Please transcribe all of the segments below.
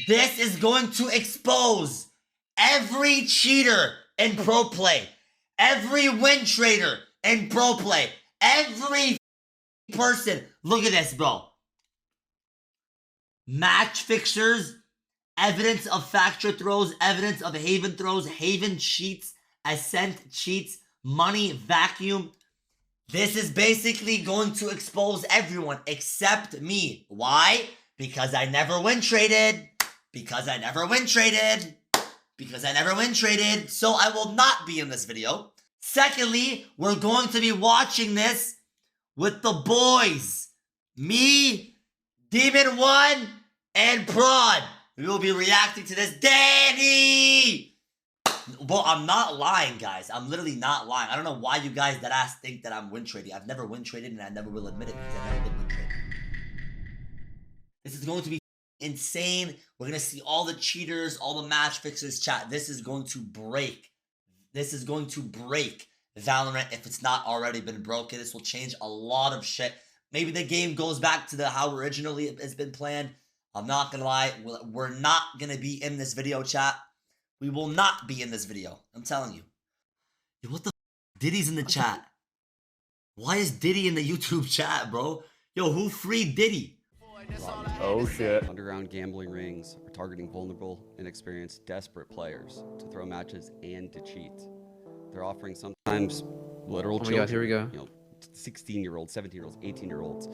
This is going to expose every cheater in pro play, every win trader in pro play, every person. Look at this, bro. Match fixtures, evidence of factor throws, evidence of Haven throws, Haven cheats, Ascent cheats, money vacuum. This is basically going to expose everyone except me. Why? Because I never win traded. Because I never win traded. Because I never win traded. So I will not be in this video. Secondly, we're going to be watching this with the boys. Me, Demon One, and Prod. We will be reacting to this. Danny! Well, I'm not lying, guys. I'm literally not lying. I don't know why you guys that ass think that I'm win trading. I've never win traded and I never will admit it because I've never been win traded. This is going to be insane. We're going to see all the cheaters, all the match fixers, chat. This is going to break. This is going to break Valorant if it's not already been broken. This will change a lot of shit. Maybe the game goes back to how originally it's been planned. I'm not going to lie. We're not going to be in this video, chat. We will not be in this video. I'm telling you. Yo, what the f? Diddy's in the chat. Why is Diddy in the YouTube chat, bro? Yo, who freed Diddy? Oh shit. Underground gambling rings are targeting vulnerable, inexperienced, desperate players to throw matches and to cheat. They're offering sometimes literal children. God, here we go. You know, 16-year-olds, 17-year-olds, 18-year-olds.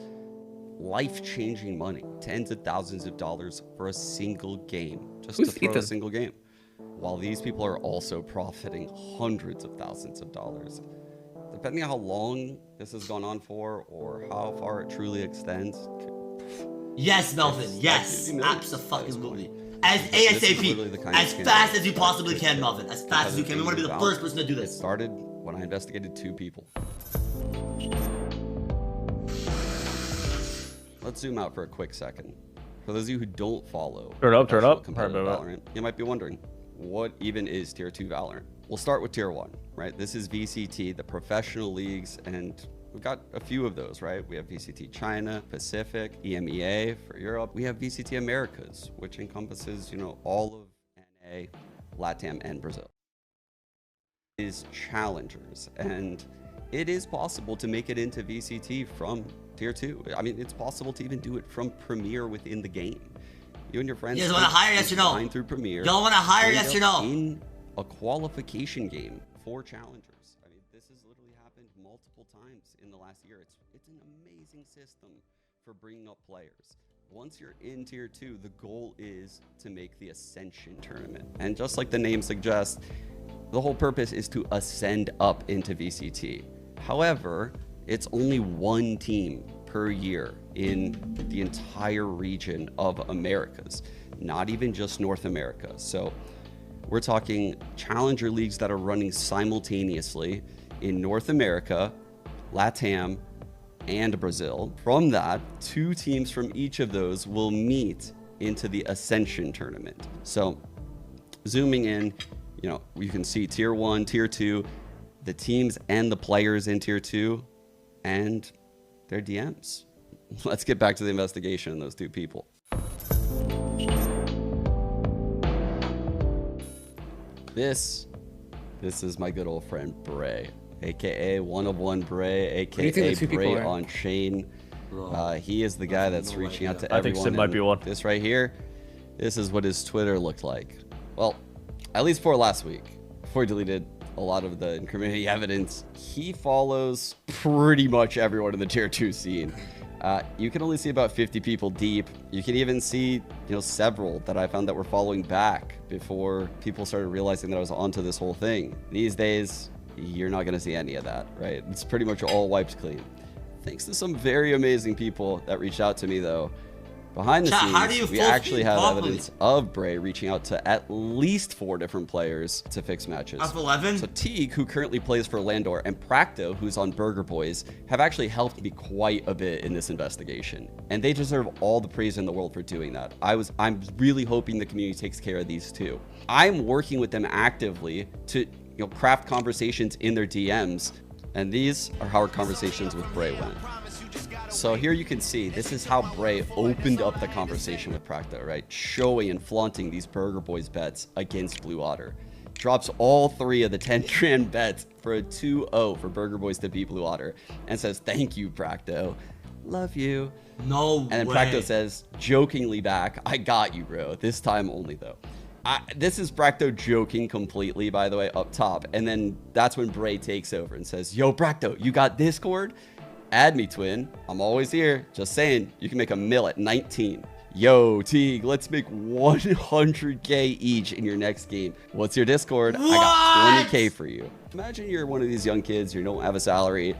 Life-changing money. Tens of thousands of dollars for a single game. Just to throw a single game. While these people are also profiting hundreds of thousands of dollars. Depending on how long this has gone on for or how far it truly extends. Yes, Melvin. Yes. Absolutely. As ASAP. As fast as you possibly can, Melvin. As fast as you can. We want to be the first person to do this. It started when I investigated 2 people. Let's zoom out for a quick second. For those of you who don't follow turn up Valorant, you might be wondering, what even is tier 2 Valorant? We'll start with tier 1, right? This is VCT, the professional leagues, and we've got a few of those, right? We have VCT China, Pacific, EMEA for Europe. We have VCT Americas, which encompasses, you know, all of NA, LATAM, and Brazil. Is challengers, and it is possible to make it into VCT from tier 2. I mean, it's possible to even do it from Premier within the game. You and your friends. You guys want to hire? Yes or no? Through Premier. Y'all want to hire? Yes or no? In a qualification game for challengers. I mean, this has literally happened multiple times in the last year. It's an amazing system for bringing up players. Once you're in tier 2, the goal is to make the Ascension tournament. And just like the name suggests, the whole purpose is to ascend up into VCT. However, it's only one team per year in the entire region of Americas, not even just North America. So we're talking challenger leagues that are running simultaneously in North America, LATAM, and Brazil. From that, 2 teams from each of those will meet into the Ascension tournament. So zooming in, you know, you can see tier 1, tier 2, the teams and the players in tier 2, and their DMs. Let's get back to the investigation on those 2 people. This is my good old friend Bray, aka one of one Bray, aka Bray on Chain. He is the guy that's reaching out to everyone. I think Sim might be one. This right here, this is what his Twitter looked like. Well, at least for last week, before he deleted a lot of the incriminating evidence. He follows pretty much everyone in the tier 2 scene. You can only see about 50 people deep. You can even see, you know, several that I found that were following back before people started realizing that I was onto this whole thing. These days, you're not going to see any of that, right? It's pretty much all wiped clean. Thanks to some very amazing people that reached out to me, though. Behind the scenes, we actually have evidence of Bray reaching out to at least 4 different players to fix matches. F11? So Teague, who currently plays for Landor, and Practo, who's on Burger Boys, have actually helped me quite a bit in this investigation. And they deserve all the praise in the world for doing that. I'm really hoping the community takes care of these 2. I'm working with them actively to, craft conversations in their DMs. And these are how our conversations with Bray went. So here you can see, this is how Bray opened up the conversation with Practo, right? Showing and flaunting these Burger Boys bets against Blue Otter. Drops all 3 of the 10 grand bets for a 2-0 for Burger Boys to beat Blue Otter. And says, thank you, Practo. Love you. No And then way. Practo says, jokingly back, I got you, bro. This time only, though. This is Practo joking completely, by the way, up top. And then that's when Bray takes over and says, yo, Practo, you got Discord? Add me, twin. I'm always here. Just saying, you can make a mil at 19. Yo, Teague, let's make 100K each in your next game. What's your Discord? What? I got 20K for you. Imagine you're one of these young kids, you don't have a salary,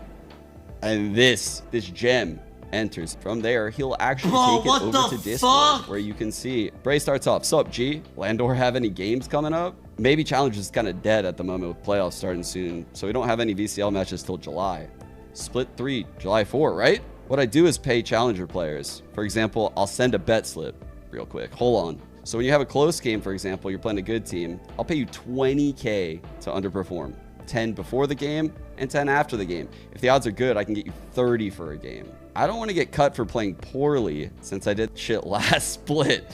and this gem enters. From there, he'll actually take it over to Discord, where you can see Bray starts off. Sup, G? Landor have any games coming up? Maybe Challenge is kind of dead at the moment with playoffs starting soon, so we don't have any VCL matches till July. Split 3, July 4, right? What I do is pay Challenger players. For example, I'll send a bet slip real quick. Hold on. So when you have a close game, for example, you're playing a good team, I'll pay you 20K to underperform. 10 before the game and 10 after the game. If the odds are good, I can get you 30 for a game. I don't want to get cut for playing poorly since I did shit last split.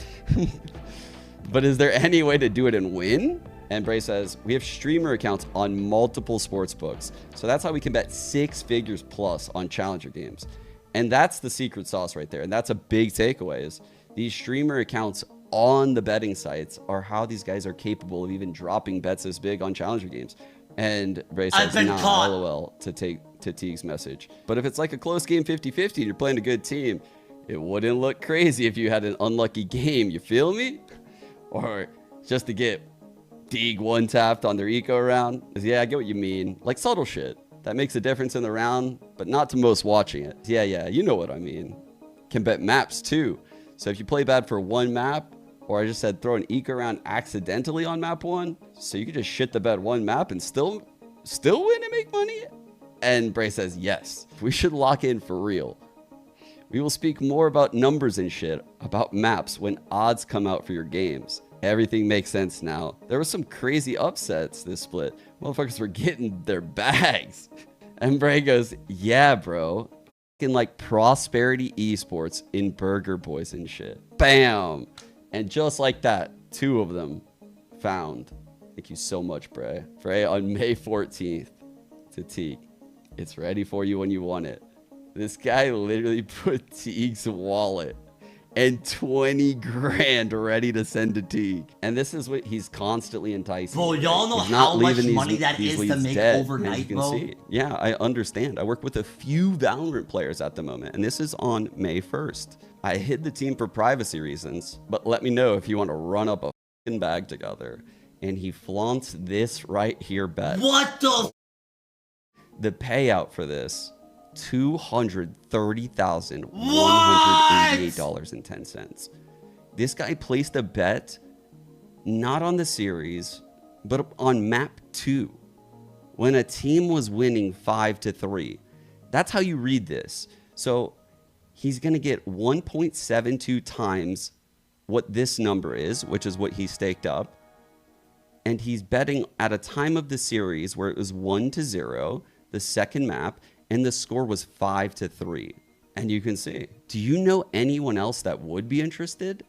But is there any way to do it and win? And Bray says, we have streamer accounts on multiple sports books. So that's how we can bet 6 figures plus on Challenger games. And that's the secret sauce right there. And that's a big takeaway is these streamer accounts on the betting sites are how these guys are capable of even dropping bets this big on Challenger games. And Bray says, nah, LOL, to Teague's message. But if it's like a close game 50-50 and you're playing a good team, it wouldn't look crazy if you had an unlucky game. You feel me? Or just to get Teague one-tapped on their eco round. Yeah, I get what you mean. Like subtle shit. That makes a difference in the round, but not to most watching it. Yeah, you know what I mean. Can bet maps too. So if you play bad for one map, or I just said throw an eco round accidentally on map 1, so you could just shit the bed one map and still win and make money? And Bray says, yes, we should lock in for real. We will speak more about numbers and shit, about maps when odds come out for your games. Everything makes sense now. There were some crazy upsets this split. Motherfuckers were getting their bags. And Bray goes, yeah, bro. In like Prosperity Esports in Burger Boys and shit. Bam. And just like that, 2 of them found. Thank you so much, Bray. Bray on May 14th to Teague. It's ready for you when you want it. This guy literally put Teague's wallet and 20 grand ready to send to Teague. And this is what he's constantly enticing. Bro, y'all know how much money that is to make overnight, bro? Yeah, I understand. I work with a few Valorant players at the moment, and this is on May 1st. I hid the team for privacy reasons, but let me know if you want to run up a fucking bag together. And he flaunts this right here bet. What the? The payout for this, $230,188.10. This guy placed a bet not on the series, but on map 2 when a team was winning 5-3. That's how you read this. So he's going to get 1.72 times what this number is, which is what he staked up. And he's betting at a time of the series where it was 1-0, the second map, and the score was 5-3. And you can see, do you know anyone else that would be interested?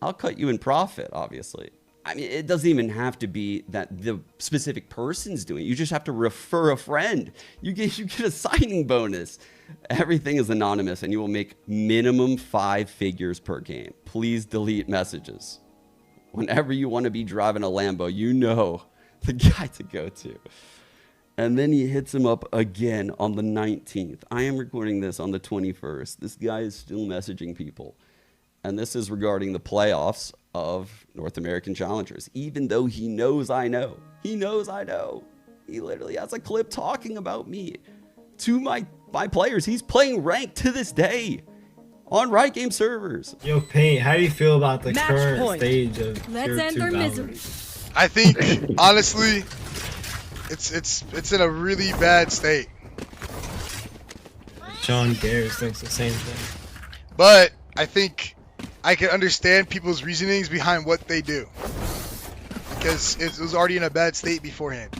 I'll cut you in profit, obviously. I mean, it doesn't even have to be that the specific person's doing it. You just have to refer a friend. You get a signing bonus. Everything is anonymous, and you will make minimum 5 figures per game. Please delete messages. Whenever you want to be driving a Lambo, you know the guy to go to. And then he hits him up again on the 19th. I am recording this on the 21st. This guy is still messaging people. And this is regarding the playoffs of North American Challengers. Even though he knows I know. He knows I know. He literally has a clip talking about me to my players. He's playing ranked to this day on Riot Game servers. Yo, Paint, how do you feel about the current stage of Let's end our misery. I think, honestly, it's in a really bad state. John Gares thinks the same thing. But I think I can understand people's reasonings behind what they do. Because it was already in a bad state beforehand.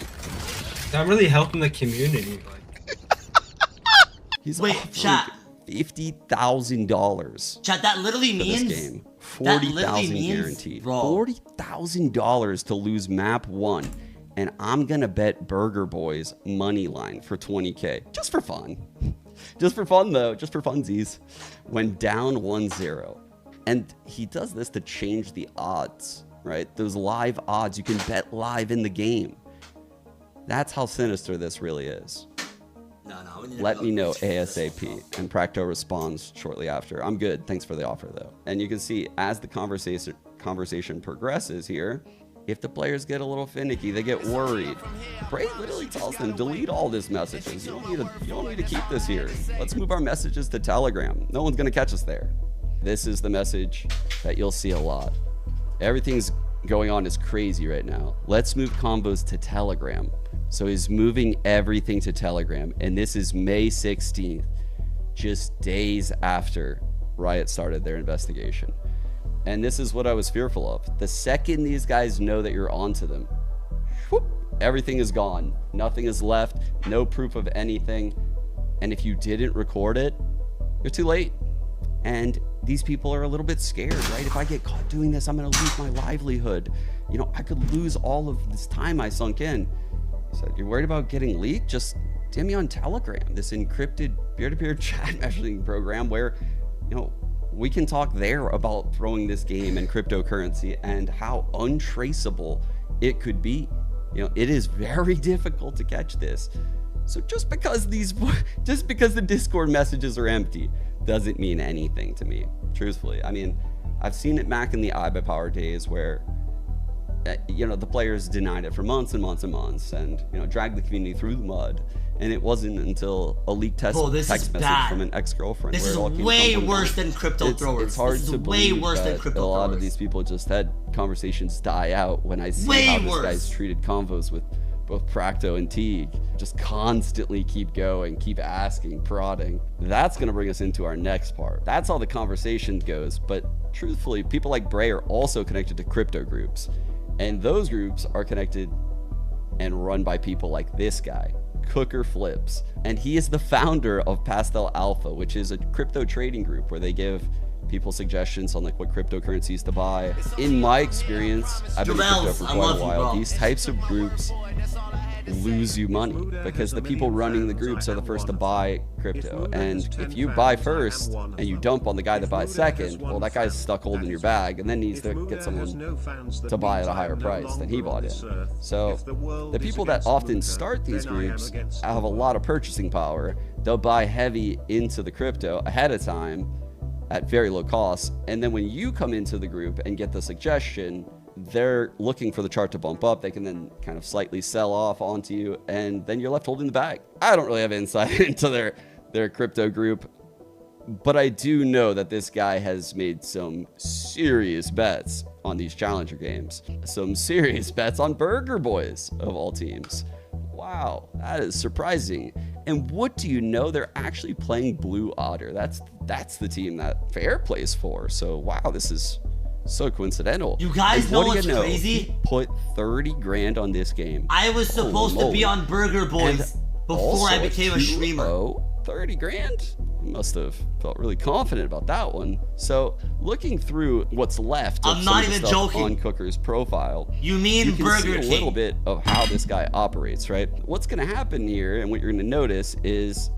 I'm really helping the community. Like. He's Wait, chat. $50,000 Chat, that literally for means this game. that literally $40,000 means, guaranteed. bro. $40,000 to lose map 1. And I'm gonna bet Burger Boys money line for 20K. Just for fun. Just for fun though, just for funsies. When down 1-0. And he does this to change the odds, right? Those live odds, you can bet live in the game. That's how sinister this really is. No, Let me know ASAP. And Practo responds shortly after. I'm good. Thanks for the offer, though. And you can see as the conversation progresses here, if the players get a little finicky, they get worried. Bray literally tells them, delete all these messages. You don't need to keep this here. Let's move our messages to Telegram. No one's going to catch us there. This is the message that you'll see a lot. Everything's going on is crazy right now. Let's move combos to Telegram. So he's moving everything to Telegram. And this is May 16th, just days after Riot started their investigation. And this is what I was fearful of. The second these guys know that you're onto them, whoop, everything is gone. Nothing is left, no proof of anything. And if you didn't record it, you're too late. And these people are a little bit scared, right? If I get caught doing this, I'm gonna lose my livelihood. You know, I could lose all of this time I sunk in. So you're worried about getting leaked? Just DM me on Telegram, this encrypted peer-to-peer chat messaging program where, you know, we can talk there about throwing this game and cryptocurrency and how untraceable it could be. You know, it is very difficult to catch this. So just because the Discord messages are empty doesn't mean anything to me, truthfully. I mean, I've seen it back in the IBA Power days where, you know, the players denied it for months and months and months and, you know, dragged the community through the mud. And it wasn't until a leaked text message from an ex-girlfriend. This is way worse than crypto throwers. It's hard to believe that a lot of these people just had conversations die out when I see how this guy's treated convos with both Practo and Teague. Just constantly keep going, keep asking, prodding. That's going to bring us into our next part. That's how the conversation goes. But truthfully, people like Bray are also connected to crypto groups. And those groups are connected and run by people like this guy, Cooker Flips. And he is the founder of Pastel Alpha, which is a crypto trading group where they give people suggestions on like what cryptocurrencies to buy. In my experience, I've been in crypto for quite a while. These types of groups lose you money because the people running the groups are the first to buy crypto. And if you buy first and you dump on the guy that buys second, well, that guy's stuck holding your bag and then needs to get someone to buy at a higher price than he bought it. So the people that often start these groups have a lot of purchasing power. They'll buy heavy into the crypto ahead of time at very low cost. And then when you come into the group and get the suggestion, they're looking for the chart to bump up. They can then kind of slightly sell off onto you, and then you're left holding the bag. I don't really have insight into their crypto group, but I do know that this guy has made some serious bets on these challenger games. Some serious bets on Burger Boys of all teams. Wow, that is surprising. And what do you know? They're actually playing Blue Otter. That's the team that Fair plays for. So wow, this is so coincidental. You guys know what's crazy? He put 30 grand on this game. I was supposed to be on Burger Boys before I became a streamer. 30 grand? Must have felt really confident about that one. So looking through what's left of I'm not even joking on Cooker's profile, you can Burger see a little bit of how this guy operates, right? What's going to happen here and what you're going to notice is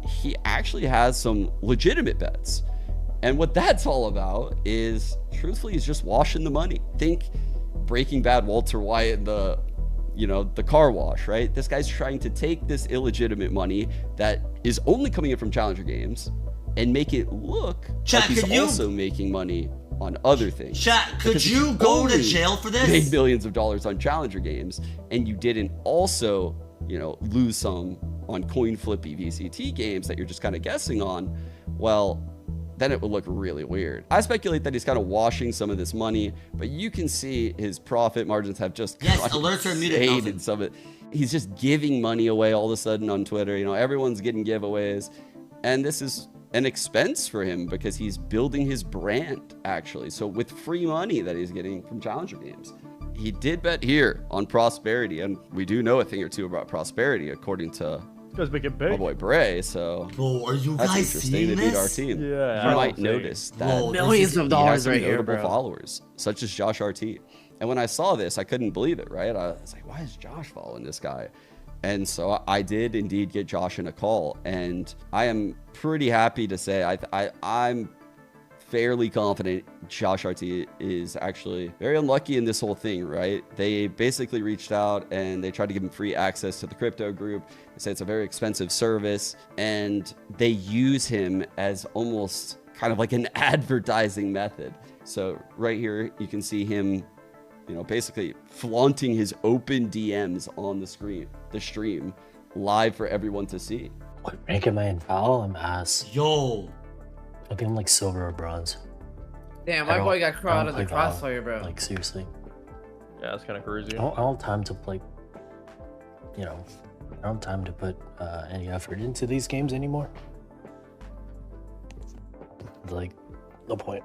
he actually has some legitimate bets. And what that's all about is, truthfully, he's just washing the money. Think Breaking Bad Walter White, the car wash, right? This guy's trying to take this illegitimate money that is only coming in from challenger games and make it look like he's also making money on other things. Chat, could you go to jail for this? Made millions of dollars on challenger games, and you didn't also, lose some on coin flippy VCT games that you're just kind of guessing on. Well, then it would look really weird. I speculate that he's kind of washing some of this money, but you can see his profit margins have just alerts are muted. And some of it. He's just giving money away all of a sudden on Twitter. Everyone's getting giveaways, and this is an expense for him because he's building his brand actually. So with free money that he's getting from challenger games, he did bet here on Prosperity, and we do know a thing or two about Prosperity according to Guys make it my big. boy Bray. So Bro, are you that's guys interesting. seeing They beat our this? team. Yeah. You might notice that Bro, Millions of he has dollars some right here, notable bro. followers, such as Josh RT. And when I saw this, I couldn't believe it, right? I was like, why is Josh following this guy? And so I did indeed get Josh in a call, and I am pretty happy to say I'm fairly confident Josh RT is actually very unlucky in this whole thing, right? They basically reached out and they tried to give him free access to the crypto group. They say it's a very expensive service, and they use him as almost kind of like an advertising method. So right here, you can see him, you know, basically flaunting his open DMs on the stream live for everyone to see. What rank am I in Foul? I'm ass. Yo. I think I'm like silver or bronze. Damn, I my boy don't- got I caught don't in the play Valorant. crossfire, bro. Like seriously. Yeah, that's kind of crazy. I don't have time to like, you know, I don't have time to put any effort into these games anymore. Like, no point.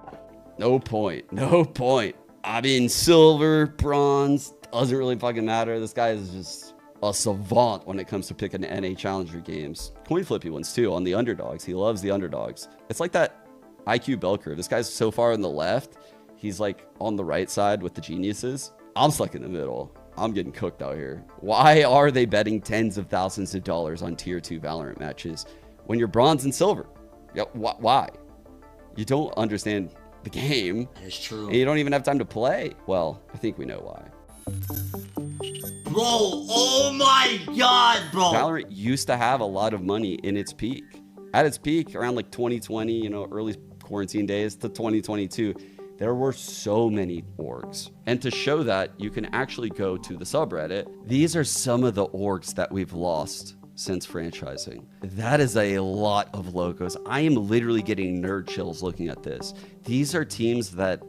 No point. No point. I mean, silver, bronze, doesn't really fucking matter. This guy is just a savant when it comes to picking NA Challenger games. Coin flippy ones too, on the underdogs. He loves the underdogs. It's like that IQ bell curve. This guy's so far on the left, he's like on the right side with the geniuses. I'm stuck in the middle. I'm getting cooked out here. Why are they betting tens of thousands of dollars on tier 2 Valorant matches when you're bronze and silver? Yeah, why? You don't understand the game. That's true. And you don't even have time to play. Well, I think we know why. Bro, oh my god, bro. Valorant used to have a lot of money in its peak. At its peak, around like 2020, you know, early quarantine days to 2022, there were so many orgs. And to show that, you can actually go to the subreddit. These are some of the orgs that we've lost since franchising. That is a lot of logos. I am literally getting nerd chills looking at this. These are teams that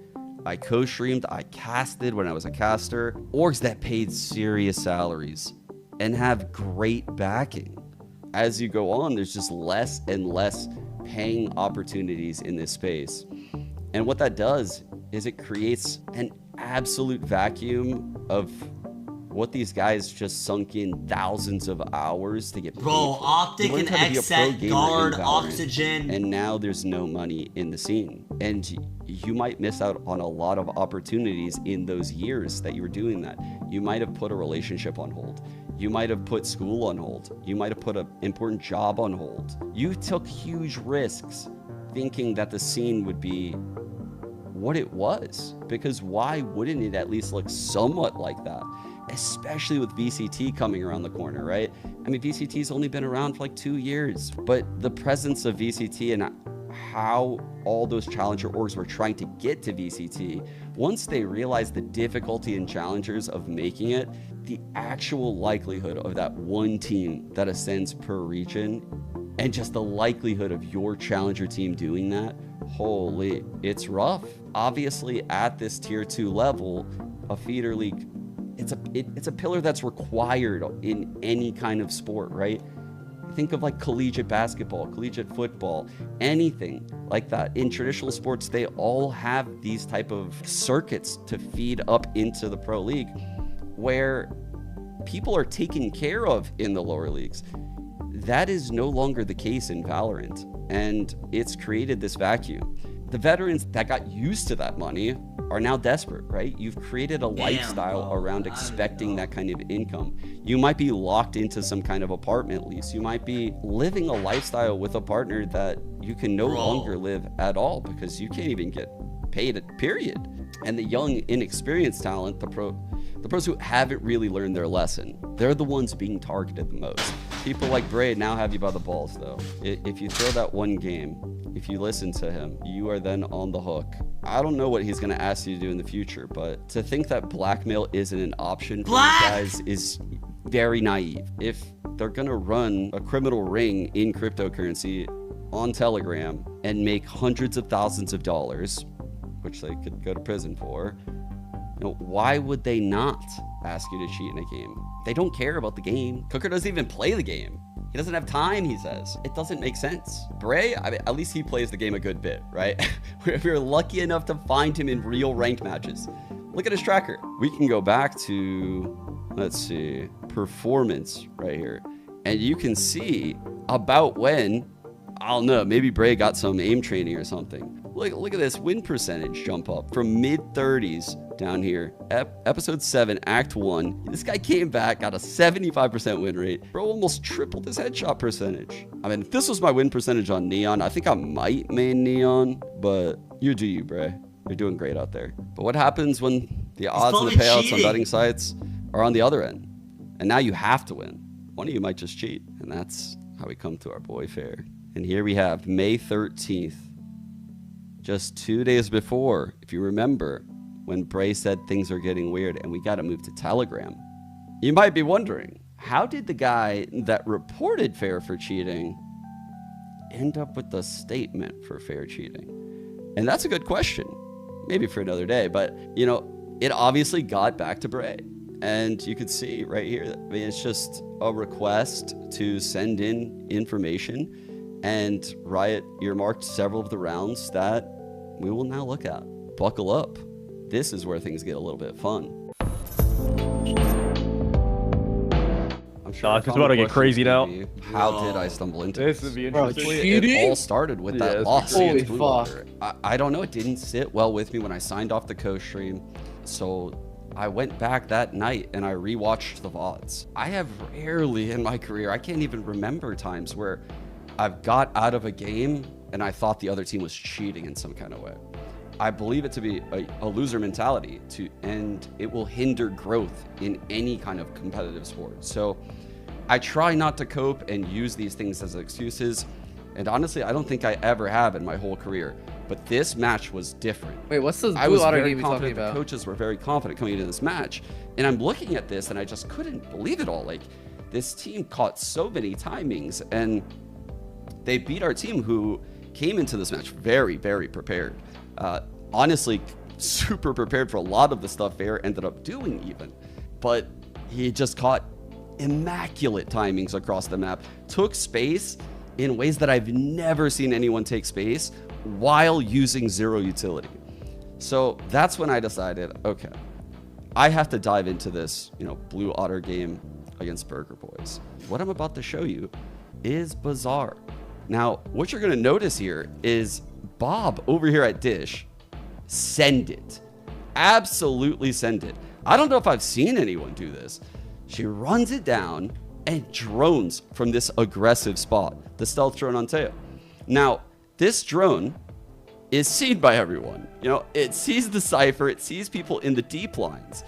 I co-streamed, I casted when I was a caster, orgs that paid serious salaries and have great backing. As you go on, there's just less and less paying opportunities in this space. And what that does is it creates an absolute vacuum of what these guys just sunk in thousands of hours to get paid Bro, for. Optic You learned and how to be a pro Xset, gamer in Guard, Valorant, Oxygen. and now there's no money in the scene. And you might miss out on a lot of opportunities in those years that you were doing that. You might have put a relationship on hold. You might have put school on hold. You might have put an important job on hold. You took huge risks thinking that the scene would be what it was, because why wouldn't it at least look somewhat like that? Especially with VCT coming around the corner, right? I mean, VCT's only been around for like 2 years, but the presence of VCT and how all those challenger orgs were trying to get to VCT, once they realized the difficulty and challengers of making it, the actual likelihood of that one team that ascends per region, and just the likelihood of your challenger team doing that, holy, it's rough. Obviously, at this tier 2 level, a feeder league, it's a pillar that's required in any kind of sport, right? Think of like collegiate basketball, collegiate football, anything like that. In traditional sports, they all have these type of circuits to feed up into the pro league where people are taken care of in the lower leagues. That is no longer the case in Valorant, and it's created this vacuum. The veterans that got used to that money are now desperate, right? You've created a lifestyle around expecting that kind of income. You might be locked into some kind of apartment lease. You might be living a lifestyle with a partner that you can no longer live at all because you can't even get paid, period. And the young, inexperienced talent, the pros who haven't really learned their lesson, they're the ones being targeted the most. People like Bray now have you by the balls, though. If you throw that one game, if you listen to him, you are then on the hook. I don't know what he's going to ask you to do in the future, but to think that blackmail isn't an option for these guys is very naive. If they're going to run a criminal ring in cryptocurrency on Telegram and make hundreds of thousands of dollars, which they could go to prison for, you know, why would they not ask you to cheat in a game? They don't care about the game. Cooker doesn't even play the game. He doesn't have time, he says. It doesn't make sense. Bray, I mean, at least he plays the game a good bit, right? We're lucky enough to find him in real ranked matches. Look at his tracker. We can go back to, let's see, performance right here. And you can see about when, I don't know, maybe Bray got some aim training or something. Look at this win percentage jump up from mid-30s down here. Episode 7, Act 1. This guy came back, got a 75% win rate. Bro almost tripled his headshot percentage. I mean, if this was my win percentage on Neon, I think I might main Neon, but you do you, Bray. You're doing great out there. But what happens when the odds and the payouts on betting sites are on the other end? And now you have to win. One of you might just cheat. And that's how we come to our boy fair. And here we have May 13th. Just 2 days before, if you remember, when Bray said things are getting weird and we got to move to Telegram. You might be wondering, how did the guy that reported fair for cheating end up with the statement for fair cheating? And that's a good question. Maybe for another day, but you know, it obviously got back to Bray. And you can see right here, I mean, it's just a request to send in information, and Riot earmarked several of the rounds that we will now look at. Buckle up. This is where things get a little bit fun. I'm sure it's about to get crazy now. How did I stumble into This this? would be Bro, interesting. cheating? It all started with that it's loss Holy against Blue fuck. Water. I don't know. It didn't sit well with me when I signed off the co-stream. So I went back that night and I rewatched the VODs. I have rarely in my career, I can't even remember times where I've got out of a game and I thought the other team was cheating in some kind of way. I believe it to be a loser mentality, and it will hinder growth in any kind of competitive sport. So I try not to cope and use these things as excuses. And honestly, I don't think I ever have in my whole career. But this match was different. Wait, what's this I blue was otter very game you talking confident. The about? coaches were very confident coming into this match. And I'm looking at this and I just couldn't believe it all. Like, this team caught so many timings and they beat our team, who came into this match very, very prepared. Honestly, super prepared for a lot of the stuff Fair ended up doing even. But he just caught immaculate timings across the map, took space in ways that I've never seen anyone take space while using zero utility. So that's when I decided, okay, I have to dive into this, Blue Otter game against Burger Boys. What I'm about to show you is bizarre. Now, what you're gonna notice here is Bob over here at Dish, send it. Absolutely send it. I don't know if I've seen anyone do this. She runs it down and drones from this aggressive spot, the stealth drone on Teo. Now, this drone is seen by everyone. It sees the Cypher, it sees people in the deep lines.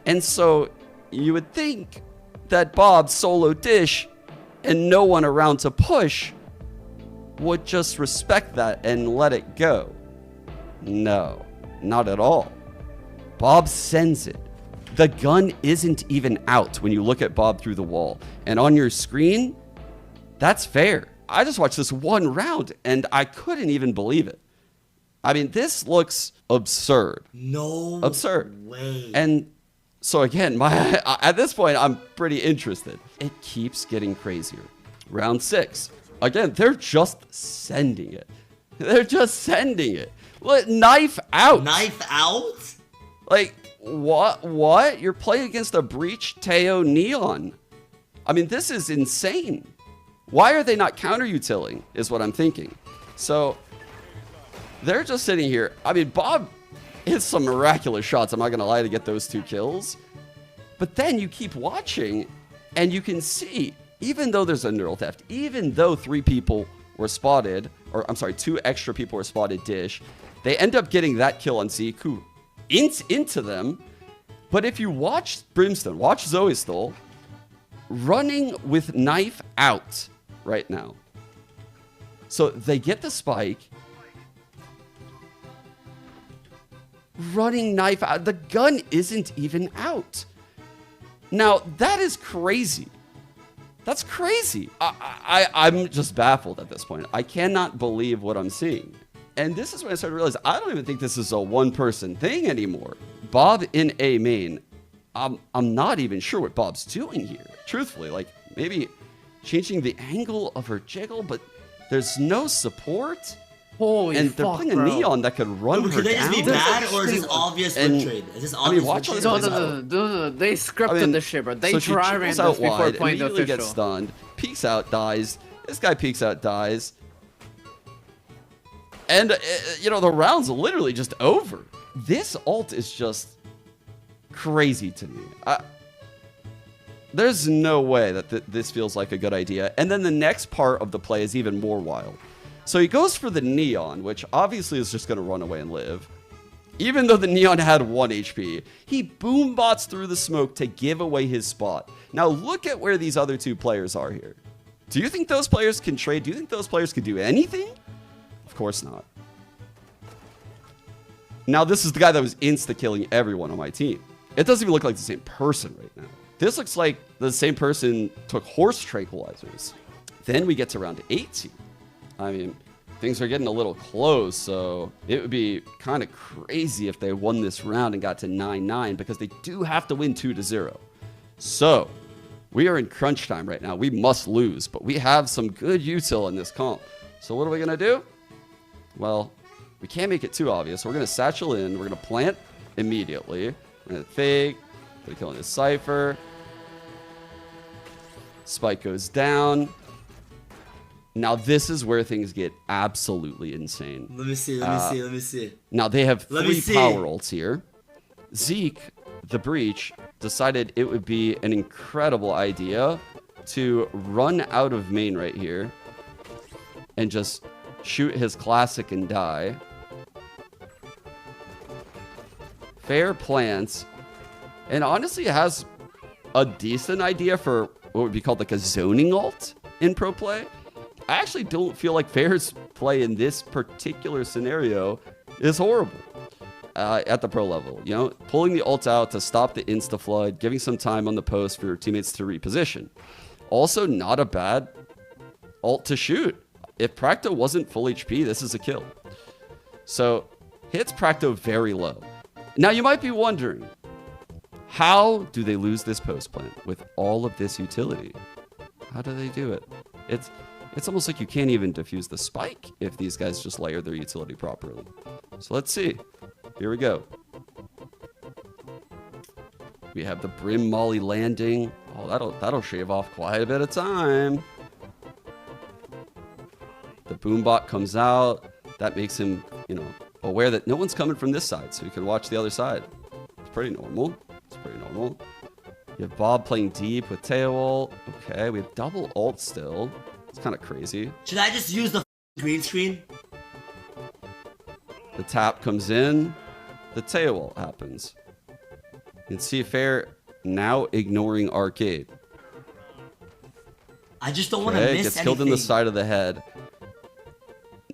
And so you would think that Bob solo Dish and no one around to push would just respect that and let it go. No, not at all. Bob sends it. The gun isn't even out when you look at Bob through the wall. And on your screen, that's fair. I just watched this one round and I couldn't even believe it. I mean, this looks absurd. No absurd way. And so again, at this point, I'm pretty interested. It keeps getting crazier. Round 6. Again, they're just sending it. They're just sending it. Look, knife out. Knife out? Like, what? You're playing against a Breach, Teo, Neon. I mean, this is insane. Why are they not counter-utiling, is what I'm thinking. So, they're just sitting here. I mean, Bob hits some miraculous shots, I'm not going to lie, to get those 2 kills. But then you keep watching, and you can see, even though there's a neural theft, even though 3 people were spotted, or I'm sorry, 2 extra people were spotted Dish, they end up getting that kill on Ziku into them. But if you watch Brimstone, watch Zoe Stoll, running with knife out right now. So they get the spike, running knife out. The gun isn't even out. Now, that is crazy. That's crazy. I'm just baffled at this point. I cannot believe what I'm seeing. And this is when I started to realize I don't even think this is a one-person thing anymore. Bob in A main, I'm not even sure what Bob's doing here. Truthfully, like maybe changing the angle of her jiggle, but there's no support. Holy and they're fuck, playing a bro. Neon that could run her Could they just be down. bad, or is this obvious And- win trade? Is this I mean, obvious watch all win this trade? plays No, they scripted this shit, bro. They so she dry ran chipples out this before wide, playing the immediately official. gets stunned, peeks out, dies. This guy peeks out, dies. And, you know, the round's literally just over. This ult is just crazy to me. There's no way that this feels like a good idea. And then the next part of the play is even more wild. So he goes for the Neon, which obviously is just going to run away and live. Even though the Neon had 1 HP, he boombots through the smoke to give away his spot. Now look at where these other 2 players are here. Do you think those players can trade? Do you think those players can do anything? Of course not. Now this is the guy that was insta-killing everyone on my team. It doesn't even look like the same person right now. This looks like the same person took horse tranquilizers. Then we get to round 18. I mean, things are getting a little close, so it would be kind of crazy if they won this round and got to 9-9, because they do have to win 2-0. So we are in crunch time right now. We must lose, but we have some good util in this comp. So what are we going to do? Well, we can't make it too obvious. We're going to satchel in. We're going to plant immediately. We're going to fake. We're going to kill this Cypher. Spike goes down. Now this is where things get absolutely insane. Let me see. Now they have Let me 3 see. power ults here. Zeke, the Breach, decided it would be an incredible idea to run out of main right here and just shoot his classic and die. Fair plants, and honestly has a decent idea for what would be called like a zoning ult in pro play. I actually don't feel like Fair's play in this particular scenario is horrible at the pro level. You know, pulling the ult out to stop the insta flood, giving some time on the post for your teammates to reposition. Also, not a bad ult to shoot. If Practo wasn't full HP, this is a kill. So hits Practo very low. Now you might be wondering, how do they lose this post plant with all of this utility? How do they do it? It's almost like you can't even defuse the spike if these guys just layer their utility properly. So let's see. Here we go. We have the Brim Molly landing. Oh, that'll shave off quite a bit of time. The Boombot comes out. That makes him, you know, aware that no one's coming from this side, so he can watch the other side. It's pretty normal. You have Bob playing deep with tail ult. Okay, we have double ult still. It's kind of crazy. Should I just use the green screen? The tap comes in. The tail ult happens. You can see Fair now ignoring Arcade. I just don't want to Okay, miss gets anything. killed in the side of the head.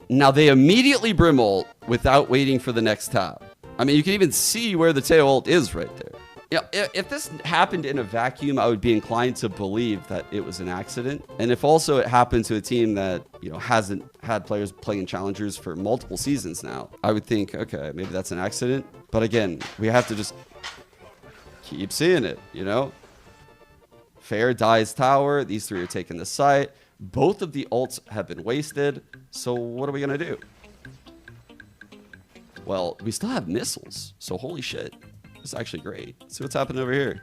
Now they immediately Brim ult without waiting for the next tap. I mean, you can even see where the tail ult is right there. Yeah, if this happened in a vacuum, I would be inclined to believe that it was an accident. And if also it happened to a team that, you know, hasn't had players playing in challengers for multiple seasons now, I would think, okay, maybe that's an accident. But again, we have to just keep seeing it, you know? Fair dies tower. These 3 are taking the site. Both of the ults have been wasted. So what are we going to do? Well, we still have missiles. So holy shit. This is actually great. Let's see what's happening over here.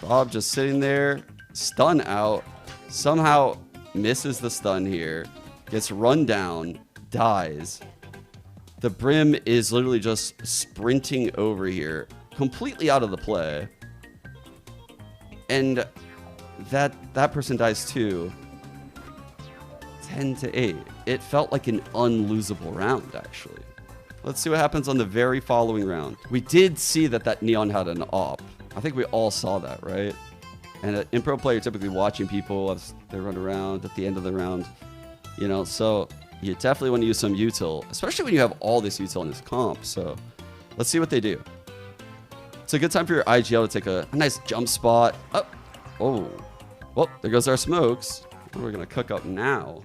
Bob just sitting there. Stun out. Somehow misses the stun here. Gets run down. Dies. The Brim is literally just sprinting over here. Completely out of the play. And that person dies too. 10-8. It felt like an unlosable round, actually. Let's see what happens on the very following round. We did see that Neon had an op. I think we all saw that, right? And in pro play, you're typically watching people as they run around at the end of the round. You know, so you definitely want to use some util, especially when you have all this util in this comp. So let's see what they do. It's a good time for your IGL to take a nice jump spot. Oh, well, there goes our smokes. What are we going to cook up now?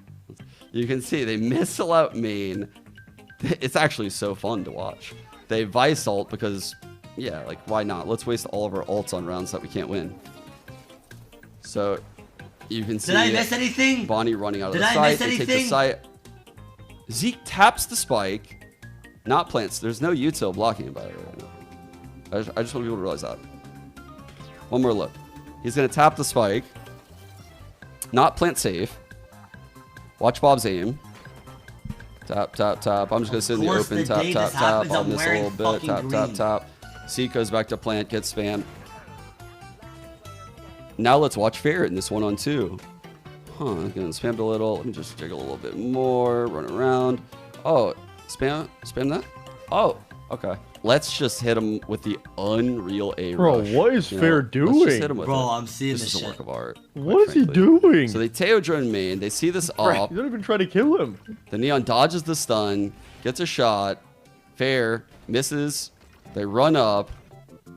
You can see they missile out main. It's actually so fun to watch. They Vice ult because, yeah, like, why not? Let's waste all of our ults on rounds that we can't win. So, you can see Did I miss anything? Bonnie running out of Did the I site. miss They take the anything? site. Zeke taps the spike, not plants. There's no util blocking him by the way right now. I just want people to realize that. One more look. He's gonna tap the spike, not plant safe. Watch Bob's aim. Tap, tap, tap. I'm just gonna sit in the open. Tap, tap, tap. I'll miss a little bit. Tap, tap, tap. Zeke goes back to plant, gets spam. Now let's watch Fair in this 1-on-2. Huh, getting spammed a little. Let me just jiggle a little bit more. Run around. Oh, spam that? Oh, okay. Let's just hit him with the unreal A Bro, rush. what is Fair doing? Let's just hit him with Bro, it. I'm seeing this this is shit. a work of art. What is he frankly. doing? So they Teo drone main. They see this op. He's not even trying to kill him. The Neon dodges the stun, gets a shot. Fair misses. They run up.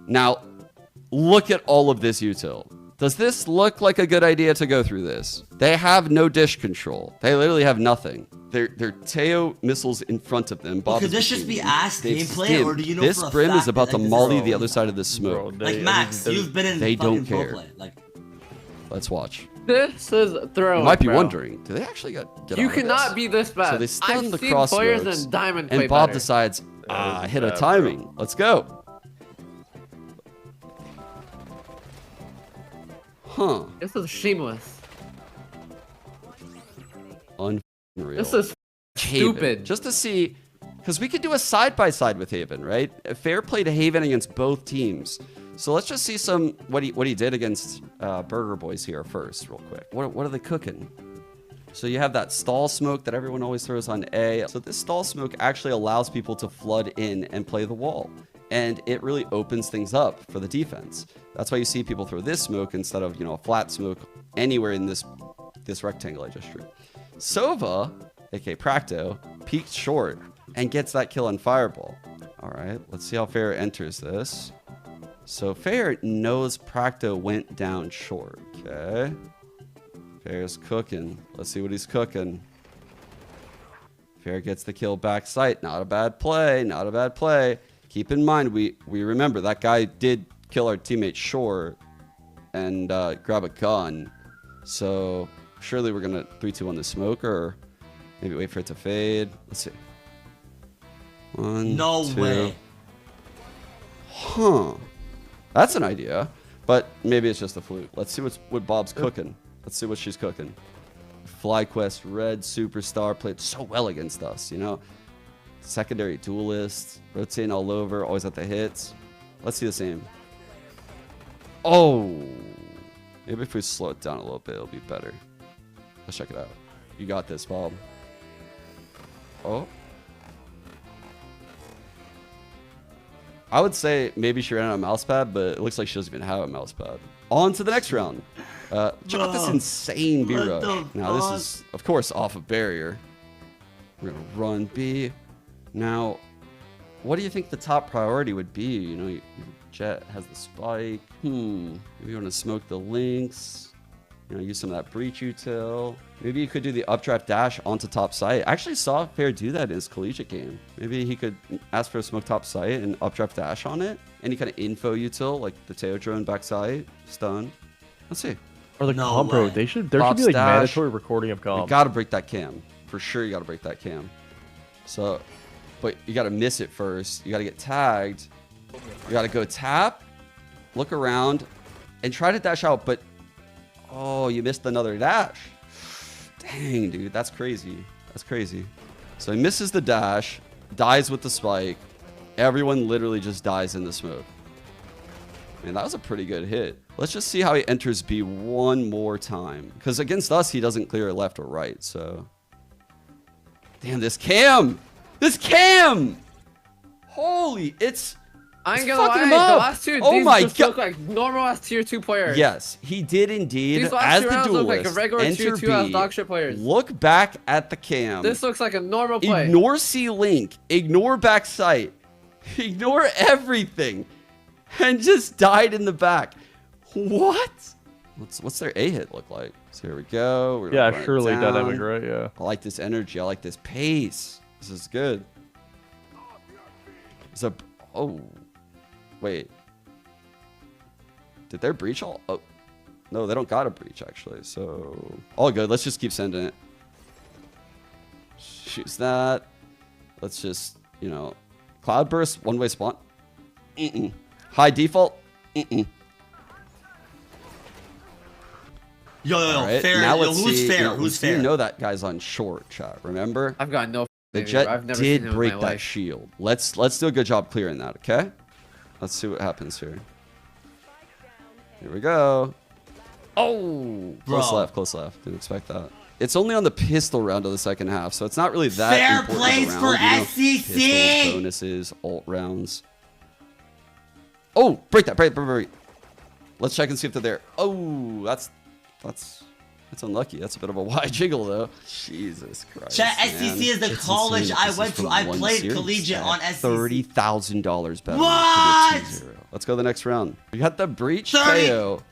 Now, look at all of this util. Does this look like a good idea to go through this? They have no dish control. They literally have nothing. They're Teo missiles in front of them. Bob Could is this just be between them. ass They've gameplay, skimmed. or do you know this for a Brim fact is about that, to like, this molly is- the other side of the smoke. Bro, Like Max, you've been in they fucking don't pro care. play. Like, Let's watch. This is throwing. You might be bro. wondering, do they actually get You out of cannot this? be this bad. So they stun I've the seen cross players smokes, in Diamond play and Bob better. decides, That is hit a bad, timing. bro. Let's go. Huh. This is shameless. Unreal. This is Haven, stupid. just to see, because we could do a side-by-side with Haven, right? Fair played Haven against both teams. So let's just see some what he did against Burger Boys here first, real quick. What are they cooking? So you have that stall smoke that everyone always throws on A. So this stall smoke actually allows people to flood in and play the wall. And it really opens things up for the defense. That's why you see people throw this smoke instead of, a flat smoke anywhere in this rectangle I just drew. Sova, aka Practo, peeks short and gets that kill on Fireball. All right, let's see how Fair enters this. So Fair knows Practo went down short, okay? Fair's cooking. Let's see what he's cooking. Fair gets the kill back sight. Not a bad play, not a bad play. Keep in mind, we remember that guy did kill our teammate short and grab a gun. So surely we're going to 3-2 on the smoke, or maybe wait for it to fade. Let's see. 1, no 2. way. Huh. That's an idea, but maybe it's just a fluke. Let's see what Bob's cooking. Let's see what she's cooking. FlyQuest, Red Superstar played so well against us, Secondary duelist, rotating all over, always at the hits. Let's see the same. Oh, maybe if we slow it down a little bit, it'll be better. Let's check it out. You got this, Bob. Oh. I would say maybe she ran out of mouse pad, but it looks like she doesn't even have a mouse pad. On to the next round. Check out this insane B What rush. the Now, this fuck? is, of course, off of barrier. We're going to run B. Now, what do you think the top priority would be? Your Jet has the spike. Maybe you want to smoke the links. Use some of that breach util. Maybe you could do the updraft dash onto top site. I actually saw Fair do that in his collegiate game. Maybe he could ask for a smoke top site and updraft dash on it. Any kind of info util, like the Teo drone backside, stun. Let's see. Or the No comp, bro. way. There should be Bob's like dash. mandatory recording of You comp. gotta break that cam. For sure, you gotta break that cam. So, but you gotta miss it first. You gotta get tagged. You gotta go tap, look around, and try to dash out. But, oh, you missed another dash. Dang, dude, that's crazy. That's crazy. So he misses the dash, dies with the spike. Everyone literally just dies in the smoke. Man, that was a pretty good hit. Let's just see how he enters B one more time. Because against us, he doesn't clear left or right, so. Damn, this cam! This cam! Holy, it's I ain't It's gonna fucking lie, him the up. last two, Oh these my just God. look like normal ass tier 2 players. Yes, he did indeed. These last As two the rounds look like a duelist, regular enter tier 2 ass B, dog shit players. look back at the cam. This looks like a normal play. Ignore C-Link. Ignore back sight. Ignore everything. And just died in the back. What? What's their A hit look like? So here we go. We're gonna run Yeah, it surely down. dynamic, right? Yeah. I like this energy. I like this pace. This is good. It's a... Oh. Wait. Did their breach all... Oh. No, they don't got a breach, actually. So... All good. Let's just keep sending it. choose that. Let's just, you know, Cloudburst, one-way spawn. High default. Yo, All right, fair. now Yo, let's who's see, fair? you know, Who's fair? You know that guy's on short, chat. Remember? I've got no. The I've Jet never seen did him in break my that life. shield. Let's do a good job clearing that, okay? Let's see what happens here. Here we go. Oh, close Bro. left, close left. Didn't expect that. It's only on the pistol round of the second half, so it's not really that Fair important plays of a for round, you know? SCC! Pistols, bonuses, alt rounds. Oh, break that, break. Let's check and see if they're there. Oh, that's unlucky. That's a bit of a wide jiggle, though. Jesus Christ. Chat, man. SCC is the It's college insane I this is went to. from I one played series, collegiate chat. on SCC. $30,000 better. What? To do 2-0. Let's go to the next round. We got the breach 30. KO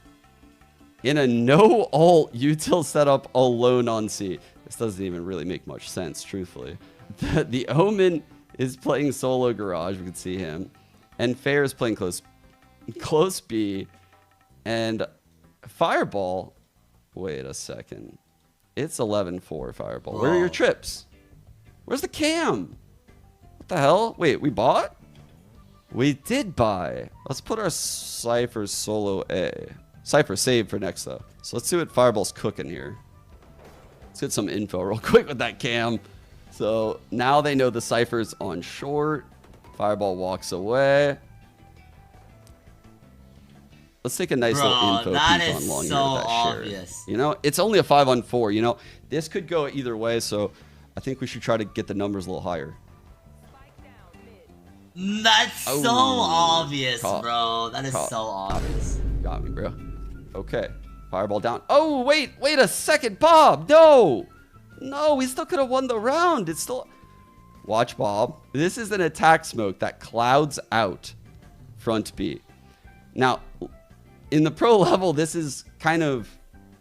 in a no alt util setup alone on C. This doesn't even really make much sense, truthfully. The Omen is playing solo garage. We can see him. And Fair is playing close B. And Fireball. Wait a second. It's 11-4 Fireball. Where are your trips? Where's the cam? What the hell? Wait, we bought? We did buy. Let's put our Cypher solo A. Cypher save for next, though. So let's see what Fireball's cooking here. Let's get some info real quick with that cam. So now they know the Cypher's on short. Fireball walks away. Let's take a nice little info that peek is on long so here with that obvious. share. You know, it's only a 5-on-4. You know, this could go either way, so I think we should try to get the numbers a little higher. That's so obvious, Caught. bro. That is Caught. so obvious. Got me, bro. Okay. Fireball down. Oh, wait a second, Bob. No, we still could have won the round. It's still... Watch, Bob. This is an attack smoke that clouds out front B. Now, in the pro level, this is kind of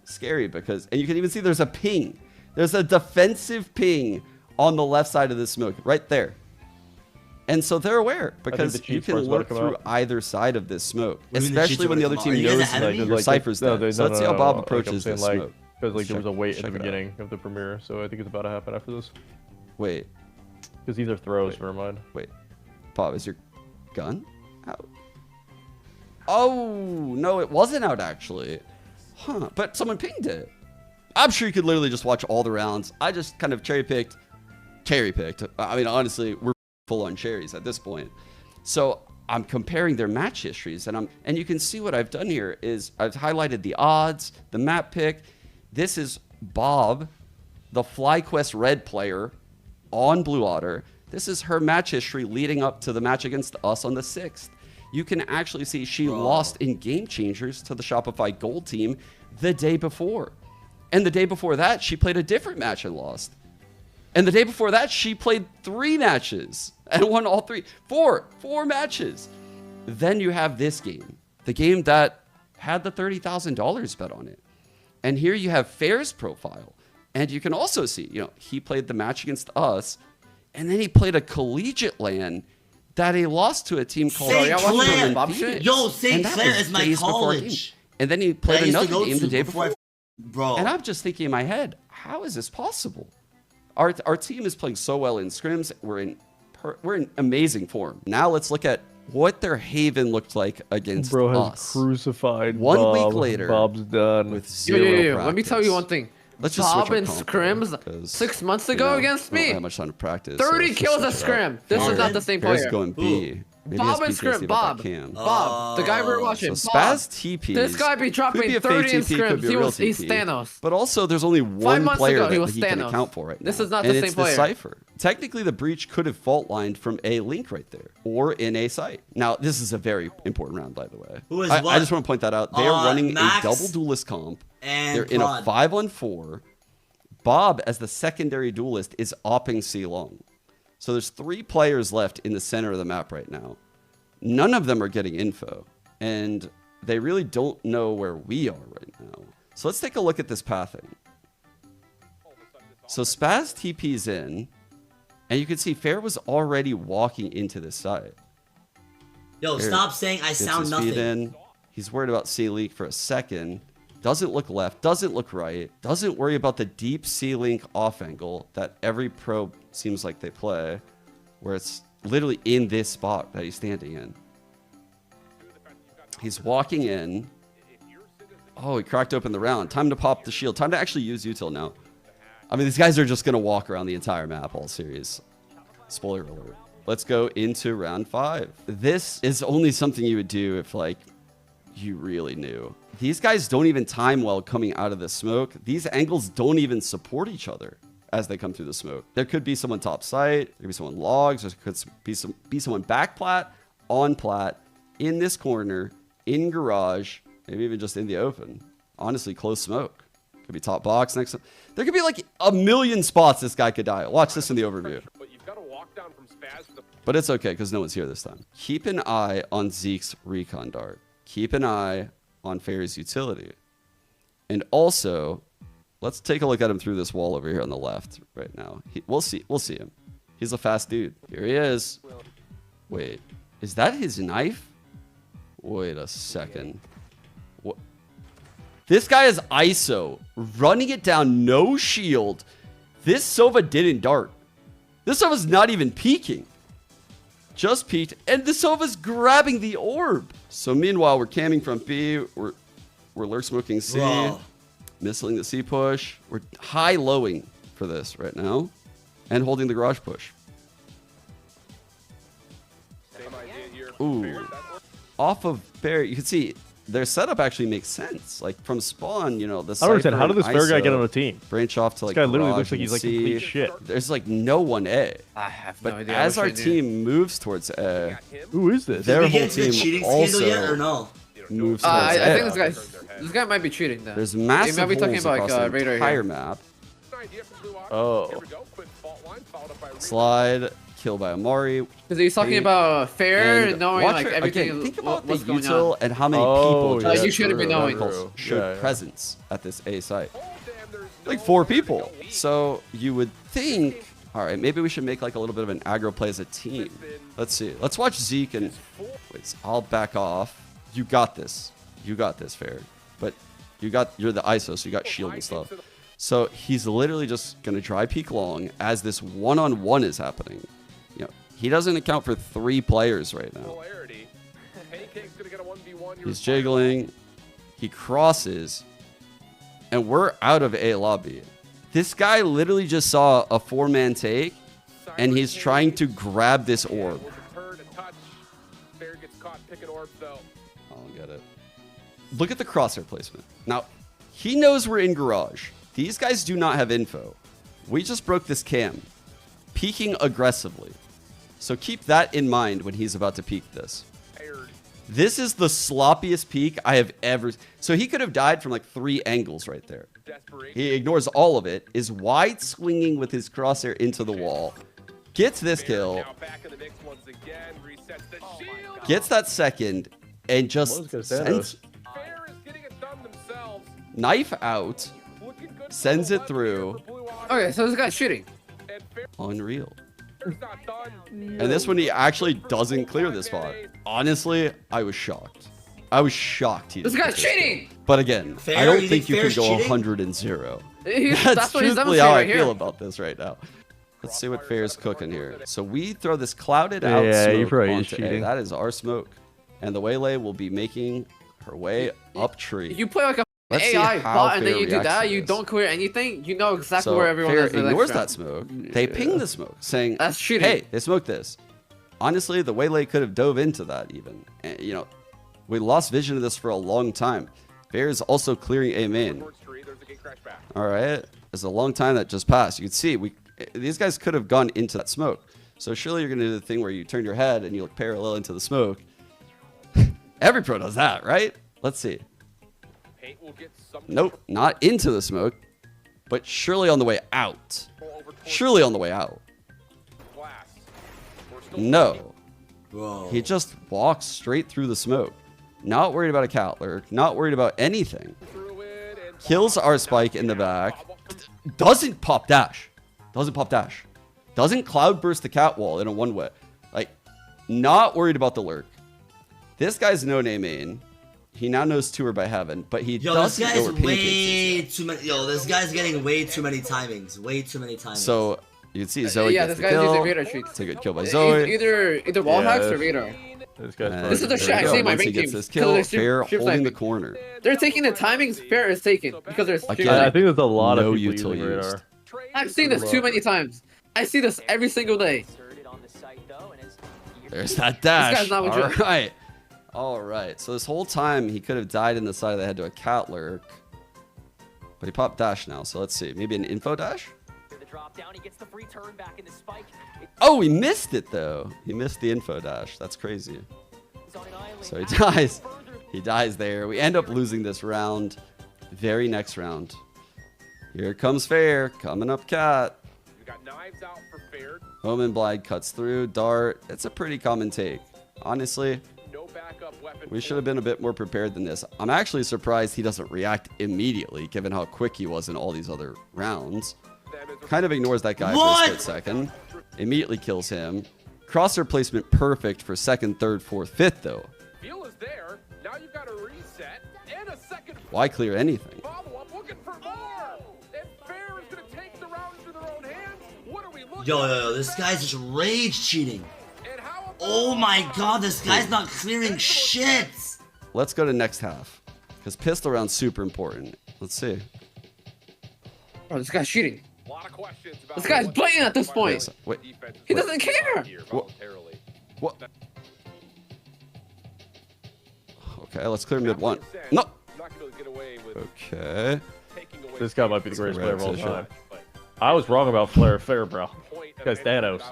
scary because... And you can even see there's a ping. There's a defensive ping on the left side of the smoke, right there. And so they're aware because the you cheats can first about to look come through out. either side of this smoke, What do you mean the cheats especially when the are other about to team come out? Are you guys knows ahead of me? your Cypher's dead. So let's see how Bob approaches saying, this like, smoke. because like there was a wait at Check the it out. beginning of the premiere, so I think it's about to happen after this. Wait, Because these are throws. Wait. Never mind. Bob, is your gun out? Oh, no, it wasn't out actually. Huh, but someone pinged it. I'm sure you could literally just watch all the rounds. I just kind of cherry picked. I mean, honestly, we're full on cherries at this point. So I'm comparing their match histories, and you can see what I've done here is I've highlighted the odds, the map pick. This is Bob, the FlyQuest Red player on Blue Otter. This is her match history leading up to the match against us on the 6th. You can actually see she lost in Game Changers to the Shopify Gold team the day before. And the day before that, she played a different match and lost. And the day before that, she played 3 matches and won all 3. 4 matches. Then you have this game, the game that had the $30,000 bet on it. And here you have Fair's profile. And you can also see, you know, he played the match against us, and then he played a collegiate LAN that he lost to a team called St. Clair. Bob shit? Yo, St. And that Clair was is my days before our game. college. And then he That I played used to another go game to the day before I- before. Bro. And I'm just thinking in my head, how is this possible? Our team is playing so well in scrims. We're in amazing form. Now let's look at what their Haven looked like against Bro has us. crucified 1 Bob. week later, Bob's done. with Yo, zero yo, yo, practice. let me tell you one thing. Let's just Bob switch our and comp, scrims 'cause, 6 months you ago know, against we don't me. have much time to practice. so 30 let's just kills a switch it up. scrim. This is not the same Bear's player. going B. Maybe Bob he has and PTSD scrim. about that Bob. cam. Bob, the guy we're watching. So Bob. Spaz TPs. This guy be dropping could be a 30 fake in TP, could scrims. be a real He's TP. Thanos. But also, there's only 5 one months player ago, he that was he can Thanos. account for right now. This is not and the it's same player. the Cypher. Technically, the breach could have fault lined from a link right there or in a site. Now, this is a very important round, by the way. Who is I what? just want to point that out. They are running Max a double duelist comp. and They're in a Prod. 5-on-4. Bob, as the secondary duelist, is opping C long. So there's 3 players left in the center of the map right now. None of them are getting info, and they really don't know where we are right now. So let's take a look at this pathing. So Spaz TP's in, and you can see Fair was already walking into this side. Yo, Fair stop saying I gets sound his feet nothing. in. He's worried about C leak for a second. doesn't look left, doesn't look right, doesn't worry about the deep C-link off angle that every pro seems like they play, where it's literally in this spot that he's standing in. He's walking in. Oh, he cracked open the round. Time to pop the shield. Time to actually use util now. I mean, these guys are just going to walk around the entire map all series. Spoiler alert. Let's go into round 5. This is only something you would do if, like, you really knew. These guys don't even time well coming out of the smoke. These angles don't even support each other as they come through the smoke. There could be someone top site. There could be someone logs. There could be someone back plat, on plat, in this corner, in garage, maybe even just in the open. Honestly, close smoke. Could be top box next to... There could be like a million spots this guy could die. Watch this in the overview. But it's okay because no one's here this time. Keep an eye on Zeke's recon dart. Keep an eye on Fair's utility. And also, let's take a look at him through this wall over here on the left right now. We'll see him. He's a fast dude. Here he is. Wait, is that his knife? Wait a second. What? This guy is ISO, running it down, no shield. This Sova didn't dart. This Sova's not even peeking. Just peeked, and the Sova's grabbing the orb. So meanwhile, we're camming from B. We're lurk smoking C. Whoa. Missing the C push. We're high-lowing for this right now. And holding the garage push. Ooh. Off of Bray, you can see their setup actually makes sense. Like from spawn, you know, the I don't understand. How did this fair guy ISO get on a team? branch off to like This guy literally garage looks like he's like and complete C. shit. There's like no one A. I have But no idea. as our team moves towards A, Who is this? their Did we whole get into the team cheating scandal yet or also no? moves towards I A. think this guy might be cheating then. There's He massive might be talking holes about across like the radar entire here. map. Oh. Slide, kill by Amari. Because he's talking about fair, And knowing watch like it- everything. again, think about the what's going util on. and how many Oh, people yeah, just you shouldn't be knowing. showed Yeah. presence at this A site. Like 4 people. So you would think, all right, maybe we should make like a little bit of an aggro play as a team. Let's see. Let's watch Zeke and wait. I'll back off. You got this. You got this, Fair. But you're the ISO, so you got shield and stuff. So he's literally just gonna dry peek long as this one-on-one is happening. You know, he doesn't account for 3 players right now. He's jiggling. He crosses. And we're out of A lobby. This guy literally just saw a 4-man take, and he's trying to grab this orb. I don't get it. Look at the crosshair placement. Now, he knows we're in garage. These guys do not have info. We just broke this cam. Peeking aggressively. So keep that in mind when he's about to peek this. This is the sloppiest peek I have ever... So he could have died from like 3 angles right there. He ignores all of it, is wide swinging with his crosshair into the wall, gets this kill, gets that second, and just sends... Knife out, sends it through. Okay, so this guy's shooting. Unreal. And this one, he actually doesn't clear this spot. Honestly, I was shocked. I was shocked. He This didn't guy's get this cheating. kill. But again, Fair? I don't You think think you can Fair's go cheating? 100 and 0. That's That's what he's truthfully demonstrating how I right feel here. about this right now. Let's see what Fair's cooking here. So we throw this clouded Yeah, out he smoke probably is onto A. cheating. That is our smoke. And the Waylay will be making her way up tree. You play like a Let's see AI how bot and then Fair you do reacts that. to You this. don't clear anything. You know exactly So where everyone Fair is. the ignores next that round. smoke. They ping the smoke, saying, That's cheating. hey, they smoked this. Honestly, the Waylay could have dove into that even. And, you know, we lost vision of this for a long time. Fair is also clearing A main. All right. There's a long time that just passed. You can see these guys could have gone into that smoke. So surely you're going to do the thing where you turn your head and you look parallel into the smoke. Every pro does that, right? Let's see. Nope, not into the smoke, but surely on the way out. Surely on the way out. No. Whoa. He just walks straight through the smoke. Not worried about a cat lurk. Not worried about anything. Kills our spike in the back. Doesn't pop dash. Doesn't pop dash. Doesn't cloud burst the cat wall in a one-way. Like, not worried about the lurk. This guy's no-name main. He now knows 2 are by heaven, but he Yo, this doesn't guy's know where pancakes way too many. Yo, this guy's getting way too many timings. Way too many timings. So you can see Zoe Yeah, gets this the guy's using kill. radar cheats. It's a good kill by Zoe. Either wall hacks or this- radar. This guy's And This is the there shot. we go. See my Once he ring gets team. this Because kill, they're Fair strip holding the sniping. corner. They're taking the timings. Fair is taken because they're Again, strip I sniping. think there's a lot No of people util using used. radar. I've seen this too many times. I see this every single day. There's that dash. guy's not All legit. right. All right. So this whole time he could have died in the side of the head to a cat lurk. But he popped dash now. So let's see. Maybe an info dash? Oh, he missed it though. He missed the info dash. That's crazy. So he dies. He dies there. We end up losing this round. Very next round. Here comes Fair. Coming up cat. You got knives out for Fair. Omen Blind cuts through. Dart. It's a pretty common take. Honestly, No backup weapon. we should have been a bit more prepared than this. I'm actually surprised he doesn't react immediately, given how quick he was in all these other rounds. Kind of ignores that guy What? for a split second. Immediately kills him. Crosshair placement perfect for 2nd, 3rd, 4th, 5th, though. Fuel is there. Now you've got a reset and a second Why clear anything? follow-up looking for more. And Fair is going to take the round into their own hands. What are we looking yo, this guy's just rage cheating. And how about Oh my god, this guy's not clearing shit. Let's go to next half. Because pistol round's super important. Let's see. Oh, this guy's cheating. a lot of questions about This guy's blatant at this point. Wait. He doesn't care. What? Okay, let's clear mid 1. No! Okay. This guy might be the greatest player of all Position. time. I was wrong about Fair, bro. This guy's Thanos.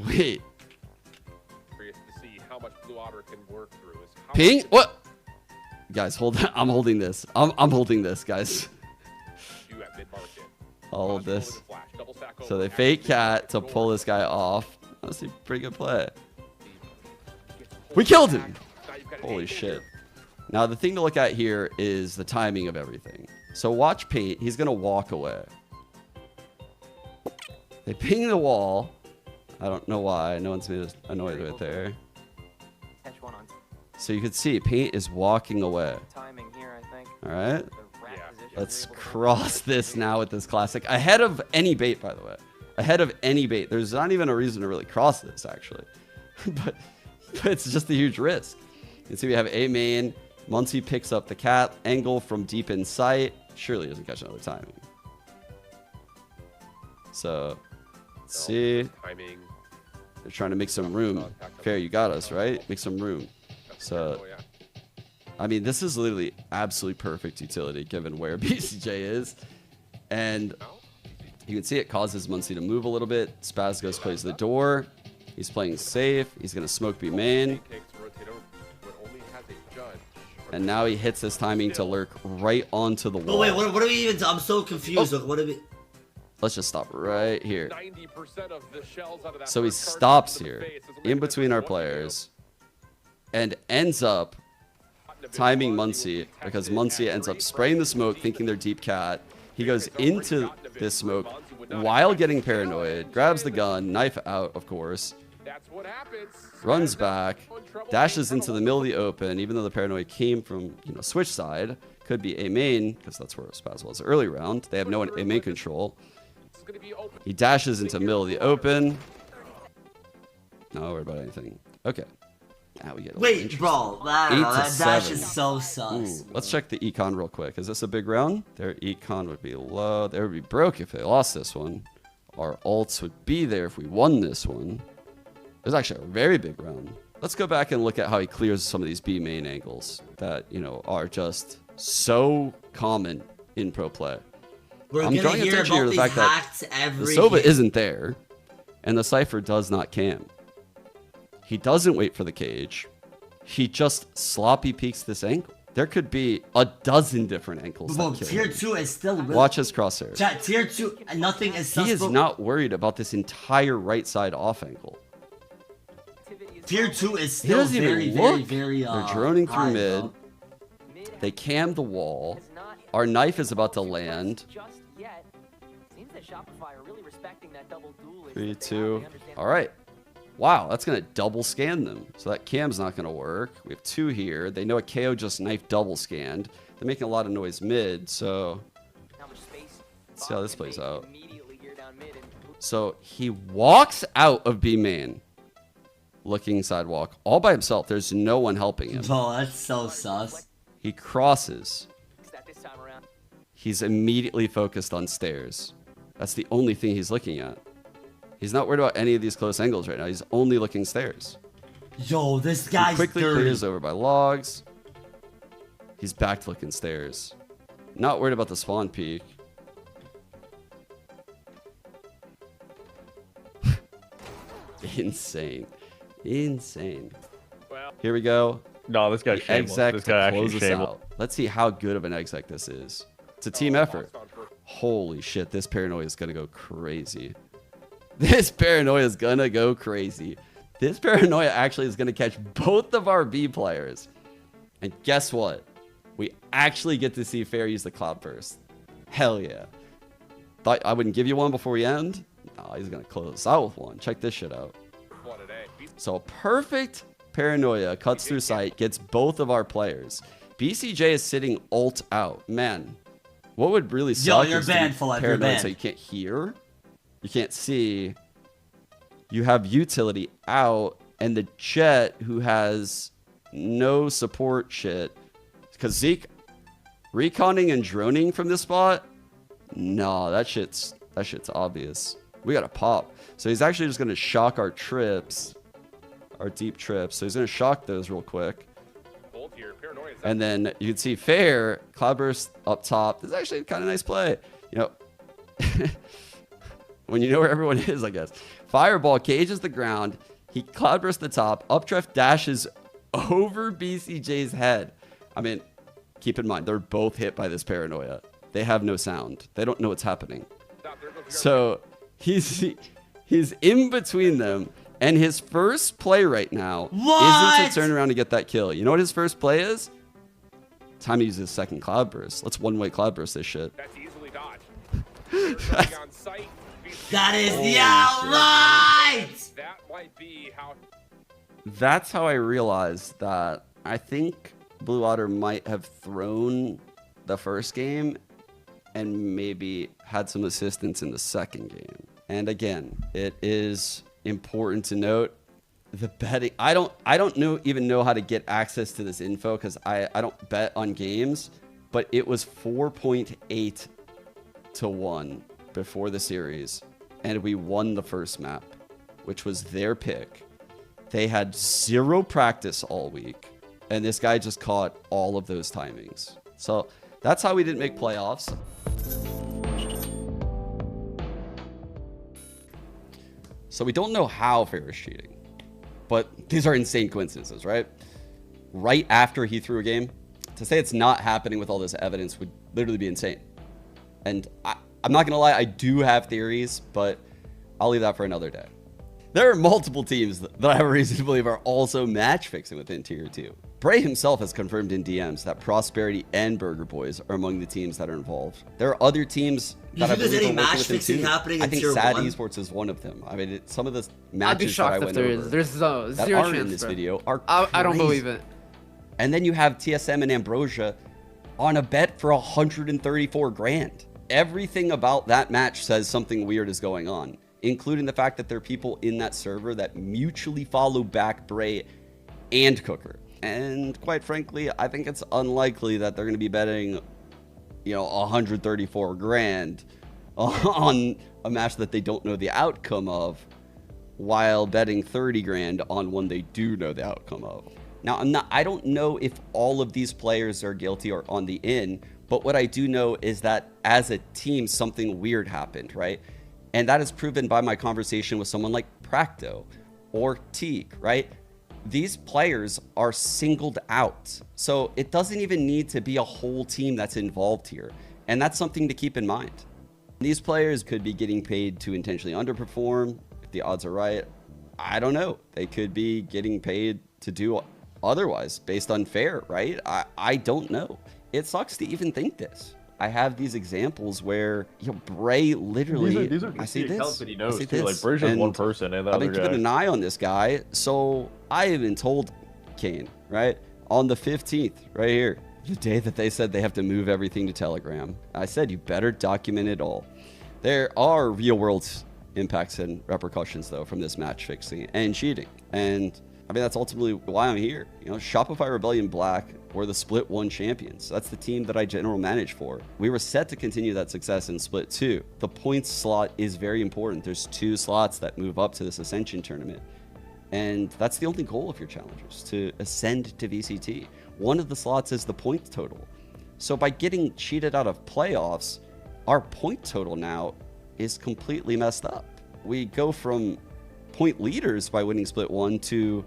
Wait. To see how much Blue Otter can work through is how Ping? What? Guys, hold on. I'm holding this. I'm holding this, guys. you at mid-market. I'll hold this. So they fake cat to pull this guy off. That's a pretty good play. We killed him! Holy shit. Now, the thing to look at here is the timing of everything. So watch Paint. He's going to walk away. They ping the wall. I don't know why. No one's made a noise right there. So you can see Paint is walking away. All right. Let's cross this now with this classic. Ahead of any bait, by the way. Ahead of any bait. There's not even a reason to really cross this, actually. but it's just a huge risk. You can see we have A main. Muncie picks up the cat angle from deep in sight. Surely doesn't catch another timing. So, let's see. Timing. They're trying to make some room. Fair, you got us, right? Make some room. So, I mean, this is literally absolutely perfect utility given where BCJ is. And you can see it causes Muncie to move a little bit. Spazgos plays the door. He's playing safe. He's going to smoke B main. And now he hits this timing to lurk right onto the wall. Oh wait, what are we even? I'm so confused. Like, what are we? Let's just stop right here. 90% of the shells out of that So he first card stops to the here face is in between our players and ends up timing Muncie because Muncie ends up spraying the smoke thinking they're deep cat. He goes into this smoke while getting paranoid, grabs the gun, knife out, of course, That's what happens. runs back, dashes into the middle of the open, even though the paranoid came from, switch side. Could be A main, because that's where Spaz was early round. They have no A main control. He dashes into middle of the open. Not worried about anything. Okay. Now we get a little Wait, interesting. bro, that 8 to dash 7. is so sus. Ooh, let's check the econ real quick. Is this a big round? Their econ would be low. They would be broke if they lost this one. Our ults would be there if we won this one. It's actually a very big round. Let's go back and look at how he clears some of these B main angles that, are just so common in pro play. We're I'm gonna drawing hear attention here about to the these fact that hacks The every Sova game. isn't there, and the Cypher does not cam. He doesn't wait for the cage. He just sloppy peeks this angle. There could be a dozen different angles. Bro, that kill tier him. 2 is still really... Watch his crosshair. Chat, tier 2, nothing is sus. He is bro. not worried about this entire right side off angle. Tier 2 is He still doesn't very, even very, look. very, They're droning through high, mid. bro. They cam the wall. Our knife is about to land. 3, 2. All right. Wow, that's going to double scan them. So that cam's not going to work. We have 2 here. They know a KO just knife double scanned. They're making a lot of noise mid, so let's see how this plays out. So he walks out of B main, looking sidewalk, all by himself. There's no one helping him. Bro, that's so sus. He crosses. He's immediately focused on stairs. That's the only thing he's looking at. He's not worried about any of these close angles right now. He's only looking stairs. Yo, this He guy's quickly dirty. clears over by logs. He's back to looking stairs. Not worried about the spawn peak. Insane. Insane. Well, Here we go. No, this guy's The shameless. exec This to guy close actually us shameless. out. Let's see how good of an exec this is. It's a team effort. Holy shit, this paranoia is gonna go crazy. This paranoia is gonna go crazy. This paranoia actually is gonna catch both of our B players. And guess what? We actually get to see Fair use the cloud burst. Hell yeah. Thought I wouldn't give you one before we end? No, he's gonna close us out with one. Check this shit out. So a perfect paranoia cuts through sight, gets both of our players. BCJ is sitting ult out. Man, what would really suck you're is to banned be for life. You're paranoid banned. so you can't hear, you can't see. You have utility out, and the Jet who has no support shit. Because Zeke reconning and droning from this spot, no, that shit's obvious. We gotta pop. So he's actually just gonna shock our trips, our deep trips. So he's gonna shock those real quick. And then you can see Fair, Cloudburst up top. This is actually kind of nice play. You know, when you know where everyone is, I guess. Fireball cages the ground. He Cloudburst the top. Updraft dashes over BCJ's head. I mean, keep in mind, they're both hit by this paranoia. They have no sound. They don't know what's happening. So he's in between them. And his first play right now isn't to turn around and get that kill. You know what his first play is? Time to use his second cloudburst. Let's one-way cloudburst this shit. That's easily dodged. That is Holy the outright! That might be how. That's how I realized that I think Blue Otter might have thrown the first game and maybe had some assistance in the second game. And again, it is important to note the betting. I don't even know how to get access to this info because I don't bet on games, but it was 4.8 to 1 before the series, and we won the first map, which was their pick. They had 0 practice all week, and this guy just caught all of those timings. So that's how we didn't make playoffs. So we don't know how Fair is cheating, but these are insane coincidences, right? Right after he threw a game, to say it's not happening with all this evidence would literally be insane. And I'm not going to lie, I do have theories, but I'll leave that for another day. There are multiple teams that I have a reason to believe are also match fixing within Tier 2. Bray himself has confirmed in DMs that Prosperity and Burger Boys are among the teams that are involved. There are other teams that I there's believe any are working match with him fixing too. happening I in think Tier Sad 1? Esports is one of them. I mean, some of the I'd be matches that I shocked if went there over is. There's that zero aren't chance, in this bro. video are I don't crazy. believe it. And then you have TSM and Ambrosia on a bet for 134 grand. Everything about that match says something weird is going on, including the fact that there are people in that server that mutually follow back Bray and Cooker. And quite frankly, I think it's unlikely that they're going to be betting, 134 grand on a match that they don't know the outcome of, while betting 30 grand on one they do know the outcome of. Now, I don't know if all of these players are guilty or on the in, but what I do know is that as a team, something weird happened, right? And that is proven by my conversation with someone like Practo or Teak, right? These players are singled out. So it doesn't even need to be a whole team that's involved here. And that's something to keep in mind. These players could be getting paid to intentionally underperform, if the odds are right. I don't know. They could be getting paid to do otherwise based on fair, right? I don't know. It sucks to even think this. I have these examples where Bray literally. These are I just see the accounts this. that he I knows see too. Like this, Bray's just one and person, and the I've other been keeping an guy. eye on this guy, so I even told Kane, right, on the 15th, right here, the day that they said they have to move everything to Telegram. I said, you better document it all. There are real-world impacts and repercussions, though, from this match fixing and cheating. And I mean, that's ultimately why I'm here. Shopify Rebellion Black were the Split 1 champions. That's the team that I general manage for. We were set to continue that success in Split 2. The points slot is very important. There's 2 slots that move up to this Ascension tournament. And that's the only goal of your challengers, to ascend to VCT. One of the slots is the point total. So by getting cheated out of playoffs, our point total now is completely messed up. We go from point leaders by winning Split 1 to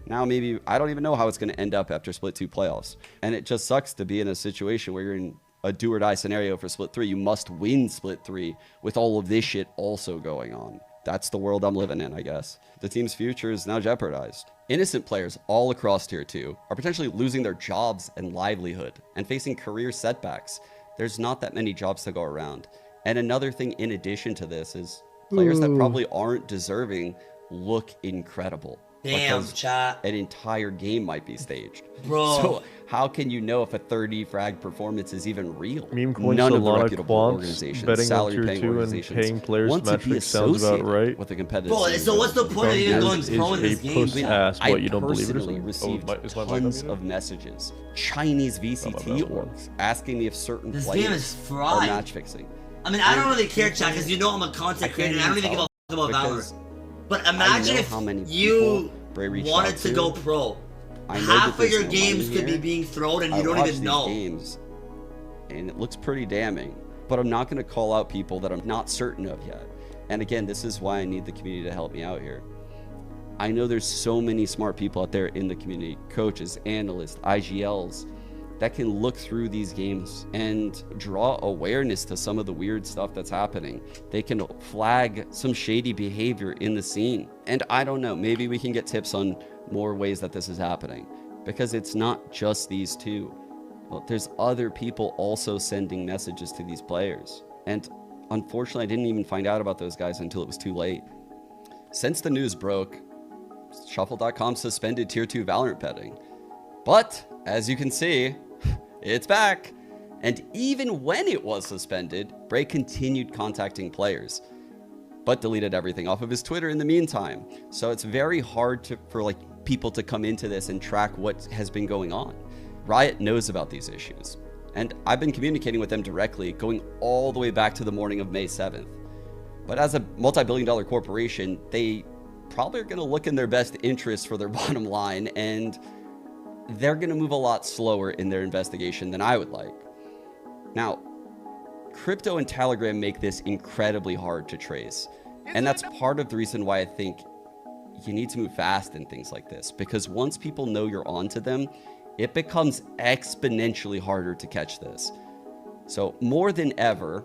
now maybe, I don't even know how it's going to end up after Split 2 playoffs. And it just sucks to be in a situation where you're in a do or die scenario for Split 3. You must win Split 3 with all of this shit also going on. That's the world I'm living in, I guess. The team's future is now jeopardized. Innocent players all across Tier 2 are potentially losing their jobs and livelihood and facing career setbacks. There's not that many jobs to go around. And another thing in addition to this is players that probably aren't deserving look incredible. Damn, Because chat. an entire game might be staged. Bro. So how can you know if a 30 frag performance is even real? Meme coins, None of the Solana, reputable quants, organizations, betting on salary tier paying 2 and organizations paying players want to match be fix sounds about associated right. with a competitive Bro, scene. so what's the point of even going pro in this game? puss ass, I what you don't believe it or personally something? received is my mic tons unmuted? of messages, Chinese VCT bad, man. orgs, asking me if certain This game players is are fried. match fixing. I mean, I don't really care, chat, because you know I'm a content creator and I don't even give a fuck about Valorant. But imagine if how many you people Bray reached wanted out to go pro. I know Half that of your there's no games money could be here. being thrown and I you don't watch even these know. games, and it looks pretty damning. But I'm not going to call out people that I'm not certain of yet. And again, this is why I need the community to help me out here. I know there's so many smart people out there in the community, coaches, analysts, IGLs, that can look through these games and draw awareness to some of the weird stuff that's happening. They can flag some shady behavior in the scene. And I don't know, maybe we can get tips on more ways that this is happening, because it's not just these two. Well, there's other people also sending messages to these players. And unfortunately, I didn't even find out about those guys until it was too late. Since the news broke, Shuffle.com suspended Tier 2 Valorant betting. But, as you can see, it's back. And even when it was suspended, Bray continued contacting players, but deleted everything off of his Twitter in the meantime. So it's very hard for people to come into this and track what has been going on. Riot knows about these issues, and I've been communicating with them directly, going all the way back to the morning of May 7th. But as a multi-billion-dollar corporation, they probably are going to look in their best interest for their bottom line, and they're going to move a lot slower in their investigation than I would like. Now, crypto and Telegram make this incredibly hard to trace, and that's part of the reason why I think you need to move fast in things like this, because once people know you're onto them, it becomes exponentially harder to catch this. So more than ever,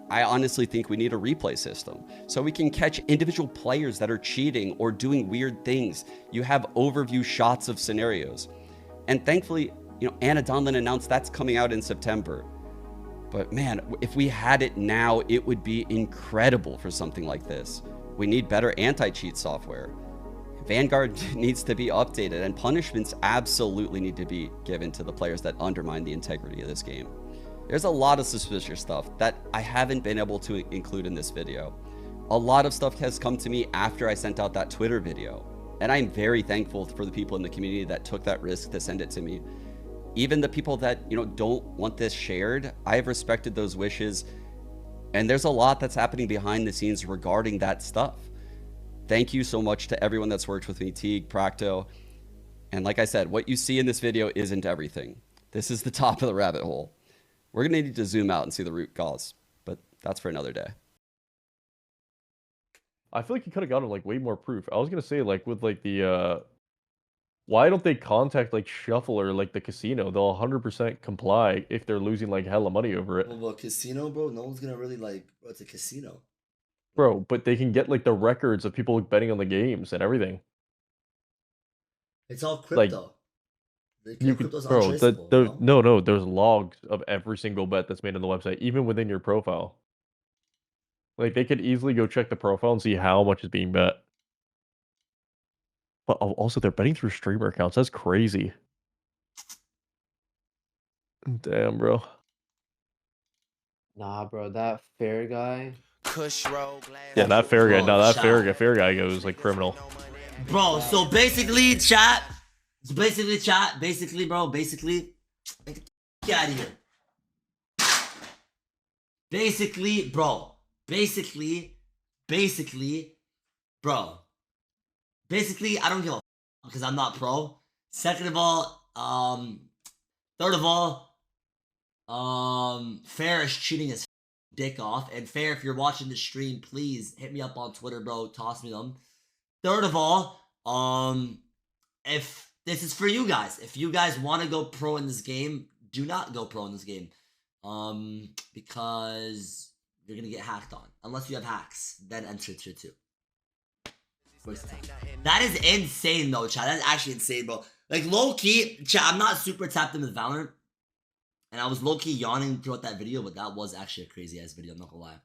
I honestly think we need a replay system so we can catch individual players that are cheating or doing weird things. You have overview shots of scenarios. And thankfully, Anna Donlin announced that's coming out in September. But man, if we had it now, it would be incredible for something like this. We need better anti-cheat software. Vanguard needs to be updated, and punishments absolutely need to be given to the players that undermine the integrity of this game. There's a lot of suspicious stuff that I haven't been able to include in this video. A lot of stuff has come to me after I sent out that Twitter video, and I'm very thankful for the people in the community that took that risk to send it to me. Even the people that don't want this shared, I have respected those wishes, and there's a lot that's happening behind the scenes regarding that stuff. Thank you so much to everyone that's worked with me, Teague, Practo. And like I said, what you see in this video isn't everything. This is the top of the rabbit hole. We're going to need to zoom out and see the root cause, but that's for another day. I feel like you could have gotten way more proof. I was gonna say with the why don't they contact Shuffle or the casino? They'll 100% comply if they're losing hella money over it. Well, casino, bro, no one's gonna really it's a casino. Bro, but they can get the records of people betting on the games and everything. It's all crypto. You could, Crypto's bro. untraceable, No. There's logs of every single bet that's made on the website, even within your profile. Like they could easily go check the profile and see how much is being bet. But also, they're betting through streamer accounts. That's crazy. Damn, bro. Nah, bro, that fair guy. Yeah, that fair guy. Bro, No, that shot. fair guy goes like criminal. Bro, so basically, chat. Basically, bro. Get out of here. Basically, bro. Basically, bro. Basically, I don't give a f because I'm not pro. Second of all, third of all, Fair is cheating his dick off. And Fair, if you're watching the stream, please hit me up on Twitter, bro. Toss me them. Third of all, if this is for you guys, if you guys want to go pro in this game, do not go pro in this game. Because you're gonna get hacked on. Unless you have hacks, then enter tier 2. That is insane though, chat. That's actually insane, bro. Like low key, chat, I'm not super tapped in with Valorant. And I was low key yawning throughout that video, but that was actually a crazy ass video, I'm not gonna lie.